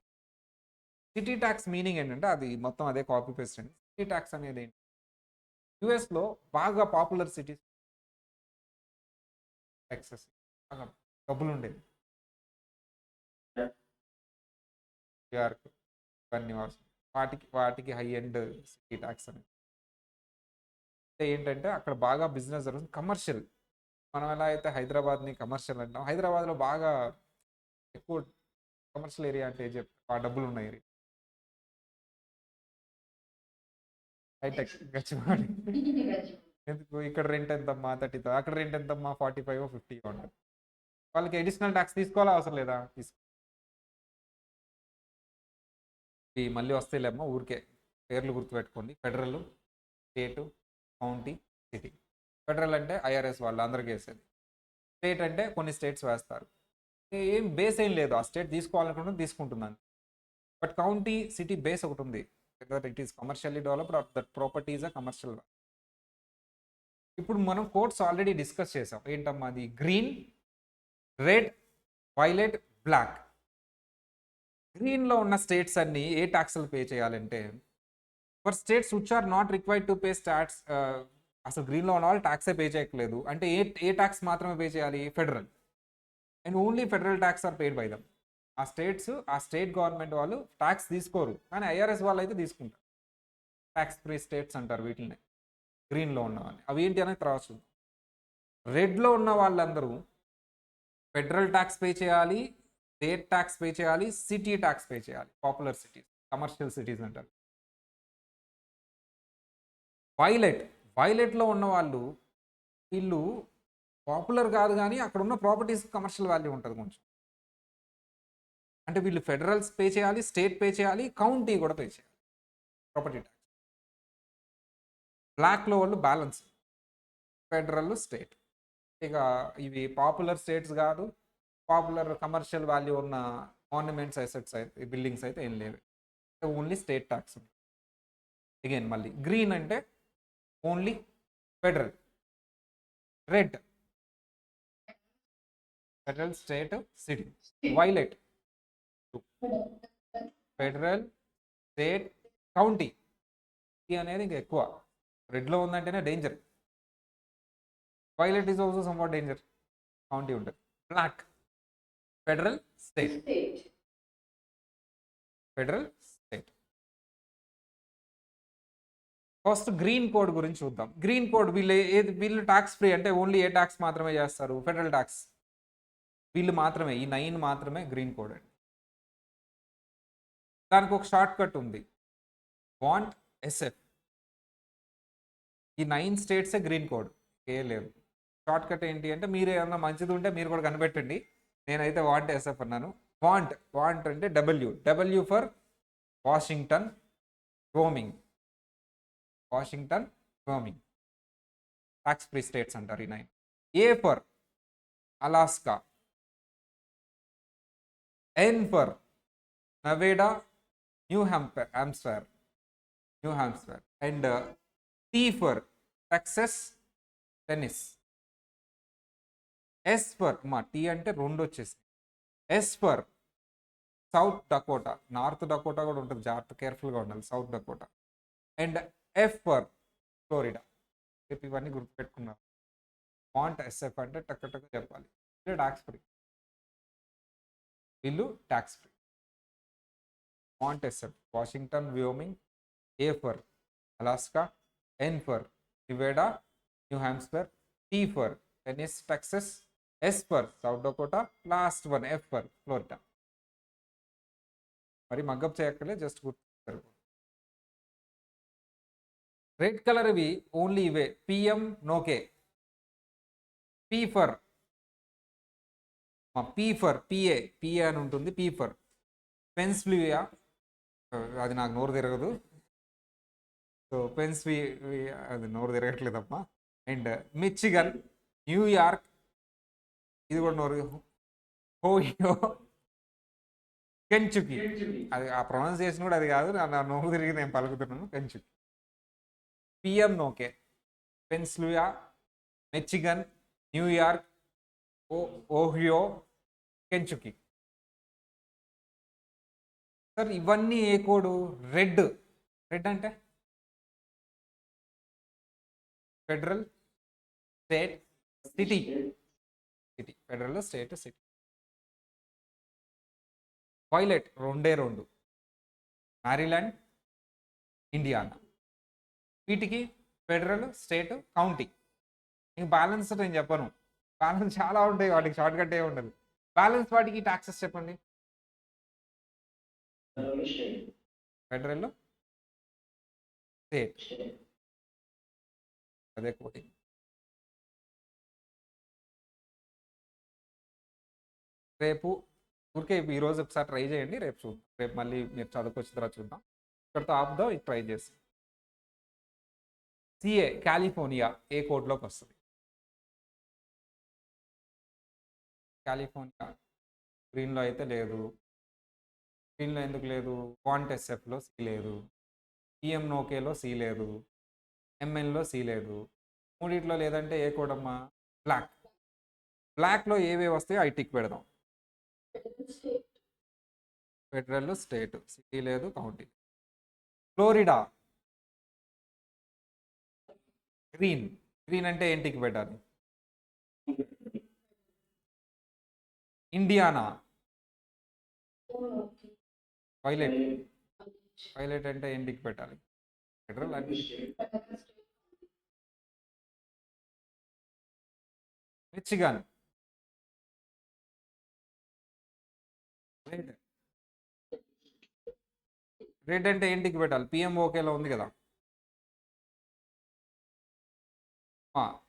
[SPEAKER 1] సిటీ ట్యాక్స్ మీనింగ్ ఏంటంటే అది మొత్తం అదే కాపీ పేస్ట్ అండి. సిటీ ట్యాక్స్ అనేది ఏంటి? యుఎస్లో బాగా పాపులర్ సిటీస్, టెక్సస్ బాగా డబ్బులు ఉండేది, న్యూయార్క్, ఇవన్నీ వాటికి హై ఎండ్ సిటీ ట్యాక్స్ అనేది. అంటే ఏంటంటే అక్కడ బాగా బిజినెస్ జరుగుతుంది, కమర్షియల్. మనం ఎలా అయితే హైదరాబాద్ని కమర్షియల్ అంటాం, హైదరాబాద్లో బాగా ఎక్కువ కమర్షియల్ ఏరియా అంటే ఆ డబ్బులు ఉన్న ఏరియా. హైటెక్ గచ్చివాడి. ఎందుకు ఇక్కడ రెంట్ ఎంతమ్మా 30, అక్కడ రెంట్ ఎంతమ్మా 45, 50 ఉంటుంది. వాళ్ళకి అడిషనల్ ట్యాక్స్ తీసుకోవాలా అవసరం లేదా? మళ్ళీ వస్తాయిలేమ్మా, ఊరికే పేర్లు గుర్తుపెట్టుకోండి. ఫెడరల్, స్టేటు, కౌంటీ, సిటీ. ఫెడరల్ అంటే ఐఆర్ఎస్ వాళ్ళు అందరికీ వేసేది. స్టేట్ అంటే కొన్ని స్టేట్స్ వేస్తారు, ఏం బేస్ ఏం లేదు, ఆ స్టేట్ తీసుకోవాలనుకుంటే తీసుకుంటున్నాను. బట్ కౌంటీ, సిటీ బేస్ ఒకటి ఉంది, it is commercially developed or that property is a commercial. ఇప్పుడు మనం కోడ్స్ ఆల్రెడీ డిస్కస్ చేసాం. ఏంటమ్మా అది? Green, red, violet, black. గ్రీన్లో ఉన్న స్టేట్స్ అన్ని ఏ ట్యాక్స్లు పే చేయాలంటే, for states which are not required to pay stats, అసలు గ్రీన్లో ఉన్న వాళ్ళు ట్యాక్సే పే చేయట్లేదు అంటే ఏ ట్యాక్స్ మాత్రమే పే చేయాలి? Federal. And only federal tax are paid by them. ఆ స్టేట్ గవర్నమెంట్ వాళ్ళు ట్యాక్స్ తీసుకోరు, కానీ ఐఆర్ఎస్ వాళ్ళు అయితే తీసుకుంటారు. ట్యాక్స్ ఫ్రీ స్టేట్స్ అంటారు వీటిని, గ్రీన్లో ఉన్నవాళ్ళు. అవి ఏంటి అనేది తర్వాత చూద్దాం. రెడ్లో ఉన్న వాళ్ళందరూ ఫెడరల్ ట్యాక్స్ పే చేయాలి, స్టేట్ ట్యాక్స్ పే చేయాలి, సిటీ ట్యాక్స్ పే చేయాలి. పాపులర్ సిటీస్, కమర్షియల్ సిటీస్ అంటారు. వైలెట్లో ఉన్న వాళ్ళు, వీళ్ళు పాపులర్ కాదు కానీ అక్కడ ఉన్న ప్రాపర్టీస్ కమర్షియల్ వాల్యూ ఉంటుంది కొంచెం. అంటే వీళ్ళు ఫెడరల్స్ పే చేయాలి, స్టేట్ పే చేయాలి, కౌంటీ కూడా పే చేయాలి ప్రాపర్టీ ట్యాక్స్. బ్లాక్లో వాళ్ళు బ్యాలెన్స్, ఫెడరల్, స్టేట్. ఇక ఇవి పాపులర్ స్టేట్స్ కాదు, పాపులర్ కమర్షియల్ వాల్యూ ఉన్న మాన్యుమెంట్స్, అసెట్స్ అయితే, బిల్డింగ్స్ అయితే ఏం లేవు, ఓన్లీ స్టేట్ ట్యాక్స్. అగైన్ మళ్ళీ గ్రీన్ అంటే only federal, red federal, state, city, violet federal, state, county. ఇది అనేది ఇంకా ఎక్కువ, రెడ్లో ఉందంటేనే danger. Violet is also somewhat danger, county ఉంటుంది. Black federal, state, federal, state. First green code గురించి చూద్దాం. గ్రీన్ కోడ్ వీళ్ళు ట్యాక్స్ ఫ్రీ అంటే ఓన్లీ ఏ ట్యాక్స్ మాత్రమే చేస్తారు? Federal tax. వీళ్ళు మాత్రమే, ఈ 9 మాత్రమే గ్రీన్ కోడ్ అండి. దానికి ఒక షార్ట్ కట్ ఉంది, వాంట్ ఎస్ఎఫ్. ఈ 9 స్టేట్సే గ్రీన్ కోడ్, ఏ లేదు. షార్ట్ కట్ ఏంటి అంటే, మీరు ఏమన్నా మంచిది ఉంటే మీరు కూడా కనిపెట్టండి. నేనైతే వాంట్ ఎస్ఎఫ్ అన్నాను. వాంట్ అంటే W for Washington, roaming. Tax free states అంటారు ఈ 9. A for Alaska. N for Nevada, Hampshire, New Hampshire, and T for Texas, Tennessee. S for మా T అంటే రెండు వచ్చేసి. S for south Dakota, north Dakota కూడా ఉంటుంది, జాగ్రత్త కేర్ఫుల్గా ఉండాలి, south Dakota. And F for Florida. రేపు ఇవన్నీ గుర్తుపెట్టుకున్నారు. వాంట్ SF అంటే టక్ టక్ చెప్పాలి. వీళ్ళు ట్యాక్స్ ఫ్రీ, వీళ్ళు tax free. Want SF Washington, Wyoming. A for Alaska, N for Nevada, New Hampshire, T for Tennessee, Texas, S for South Dakota, last one F for Florida. మరి మగ్గప్ చేయక్కర్లే, జస్ట్ గుర్తు. రెడ్ కలర్ ఇవి ఓన్లీ ఇవే. PM నోకే. P ఫర్ PA అని ఉంటుంది. P ఫర్ పెన్సిల్వేనియా, అది నాకు నోరు తిరగదు, సో పెన్సిల్వేనియా అది నోరు తిరగట్లేదమ్మా. అండ్ మిచిగన్, న్యూయార్క్, ఇది కూడా నోరు. ఓహియో, కెంచుకి, అది ఆ ప్రొనౌన్సియేషన్ కూడా అది కాదు, నా నోరు తిరిగి నేను పలుకుతున్నాను. కెంచుకి. PM నోకే. Pennsylvania, Michigan, New York, Ohio, Kentucky. Sir ఇవన్నీ ఏ కోడు? రెడ్. రెడ్ అంటే federal, state, city. Federal, state, city. Violet రెండే రెండు, మ్యారీల్యాండ్, ఇండియానా. వీటికి ఫెడరల్, స్టేట్, కౌంటీ. ఇంక బ్యాలెన్స్ నేను చెప్పను, బ్యాలెన్స్ చాలా ఉంటాయి వాటికి, షార్ట్ కట్ ఏ ఉండదు. బ్యాలెన్స్ వాటికి ట్యాక్సెస్ చెప్పండి. ఫెడరల్, స్టేట్, అదే కోడింగ్. రేపు ఊరికే ఈరోజు ఒకసారి ట్రై చేయండి, రేపు చూద్దాం. రేపు మళ్ళీ మీరు చదువుకొచ్చిన తర్వాత చూద్దాం. ఇక్కడితో ఆపుదాం, ఇది ట్రై చేసి. CA కాలిఫోర్నియా ఏ కోడ్లోకి వస్తుంది? కాలిఫోర్నియా గ్రీన్లో అయితే లేదు. గ్రీన్లో ఎందుకు లేదు? వాంట్ SFలో C లేదు, PM నోకేలో C లేదు, MNలో C లేదు. మూడిట్లో లేదంటే ఏ కోడ్ అమ్మా? బ్లాక్. బ్లాక్లో ఏవే వస్తాయో ఐటిక్ పెడదాం. ఫెడరల్, స్టేట్, సిటీ లేదు, కౌంటీ. Florida green. గ్రీన్ అంటే ఏంటికి పెట్టాలి? Indiana violet. వైలెట్ అంటే ఏంటికి పెట్టాలి? ఫెడరల్ అంటే. Michigan red. రెడ్ అంటే ఏంటికి పెట్టాలి? PM ఓకేలో ఉంది కదా.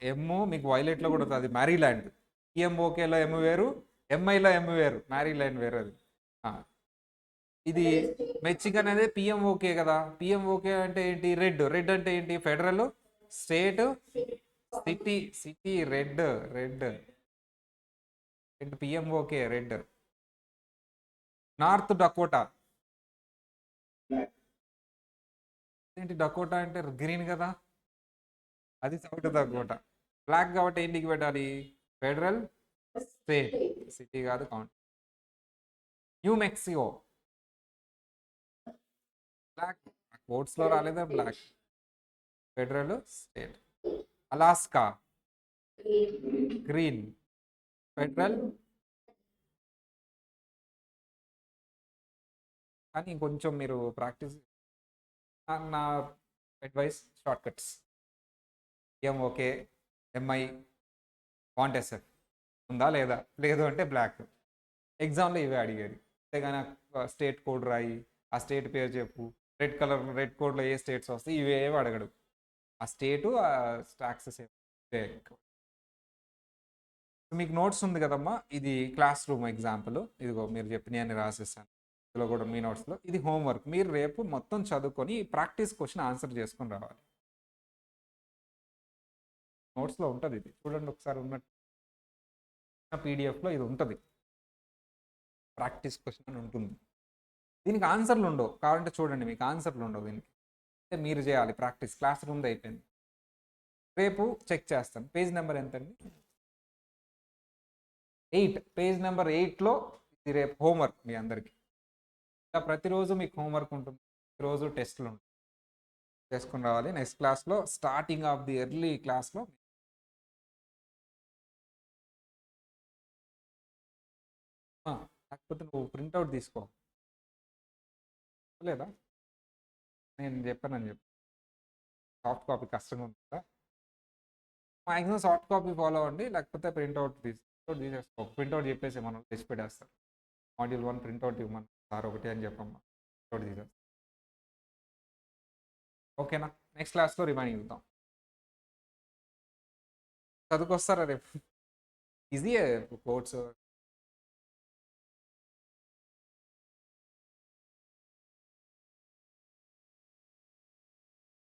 [SPEAKER 1] ఎమ్ మీకు వైలెట్లో కూడా ఉంటుంది, అది మ్యారీల్యాండ్. PM ఓకేలో ఎమ్ వేరు, MIలో ఎమ్ వేరు, మ్యారీల్యాండ్ వేరు అది. ఇది మిచిగన్ అనేది PM ఓకే కదా. PM ఓకే అంటే ఏంటి? రెడ్. రెడ్ అంటే ఏంటి? Federal, state, city. City red. Red PM okay red. North Dakota ఏంటి? డకోటా అంటే గ్రీన్ కదా, అది సౌత్ డకోటా. బ్లాక్ కాబట్టి ఏంటికి పెట్టాలి? ఫెడరల్, స్టేట్, సిటీ కాదు, కౌంటీ. న్యూ మెక్సికో బ్లాక్, కోడ్స్లో రాలేదా black. Federal, state. Alaska green, federal. కానీ ఇంకొంచెం మీరు ప్రాక్టీస్, నా advice shortcuts. PM okay, MI, want SF ఉందా లేదా? లేదు అంటే బ్లాక్. ఎగ్జామ్లో ఇవే అడిగేది. అంతేగాని స్టేట్ కోడ్ రాయి, ఆ స్టేట్ పేరు చెప్పు, రెడ్ కలర్, రెడ్ కోడ్లో ఏ స్టేట్స్ వస్తాయి, ఇవేవి అడగడు. ఆ స్టేటు, ఆ ట్యాక్సెస్ మీకు నోట్స్ ఉంది కదమ్మా, ఇది క్లాస్ రూమ్ ఎగ్జాంపుల్. ఇదిగో మీరు చెప్పినవన్నీ రాసేసాను ఇందులో కూడా మీ నోట్స్లో. ఇది హోంవర్క్. మీరు రేపు మొత్తం చదువుకొని ప్రాక్టీస్ క్వశ్చన్ ఆన్సర్ చేసుకొని రావాలి. నోట్స్లో ఉంటుంది, ఇది చూడండి ఒకసారి ఉన్నట్టు. పీడిఎఫ్లో ఇది ఉంటుంది, ప్రాక్టీస్ క్వశ్చన్ అని ఉంటుంది. దీనికి ఆన్సర్లు ఉండవు, కావాలంటే చూడండి, మీకు ఆన్సర్లు ఉండవు దీనికి. అంటే మీరు చేయాలి ప్రాక్టీస్. క్లాస్ రూమ్ది అయిపోయింది, రేపు చెక్ చేస్తాను. పేజ్ నెంబర్ ఎంతండి? 8. పేజ్ నెంబర్ 8లో ఇది రేపు హోంవర్క్ మీ అందరికీ. ఇంకా ప్రతిరోజు మీకు హోంవర్క్ ఉంటుంది, ప్రతిరోజు టెస్టులు ఉంటాయి, చేసుకుని రావాలి. నెక్స్ట్ క్లాస్లో స్టార్టింగ్ ఆఫ్ ది ఎర్లీ క్లాస్లో లేకపోతే నువ్వు ప్రింట్అవుట్ తీసుకో లేదా, నేను చెప్పానని చెప్పి సాఫ్ట్ కాపీ కష్టంగా ఉంది కదా, మ్యాక్సిమం సాఫ్ట్ కాపీ ఫాలో అవ్వండి, లేకపోతే ప్రింట్అవుట్ తీసేసుకో. ప్రింట్అవుట్ చెప్పేసి మనం తెచ్చి పెట్టేస్తారు. మాడ్యూల్ 1 ప్రింట్అవుట్ ఇవ్వమని సార్ ఒకటి అని చెప్పమ్మా, ప్రింట్అవుట్ తీసేస్తాం. ఓకేనా? నెక్స్ట్ క్లాస్లో రిమైండింగ్ ఇద్దాం. చదువుకొస్తారా రేపు? ఈజీయే కోర్స్.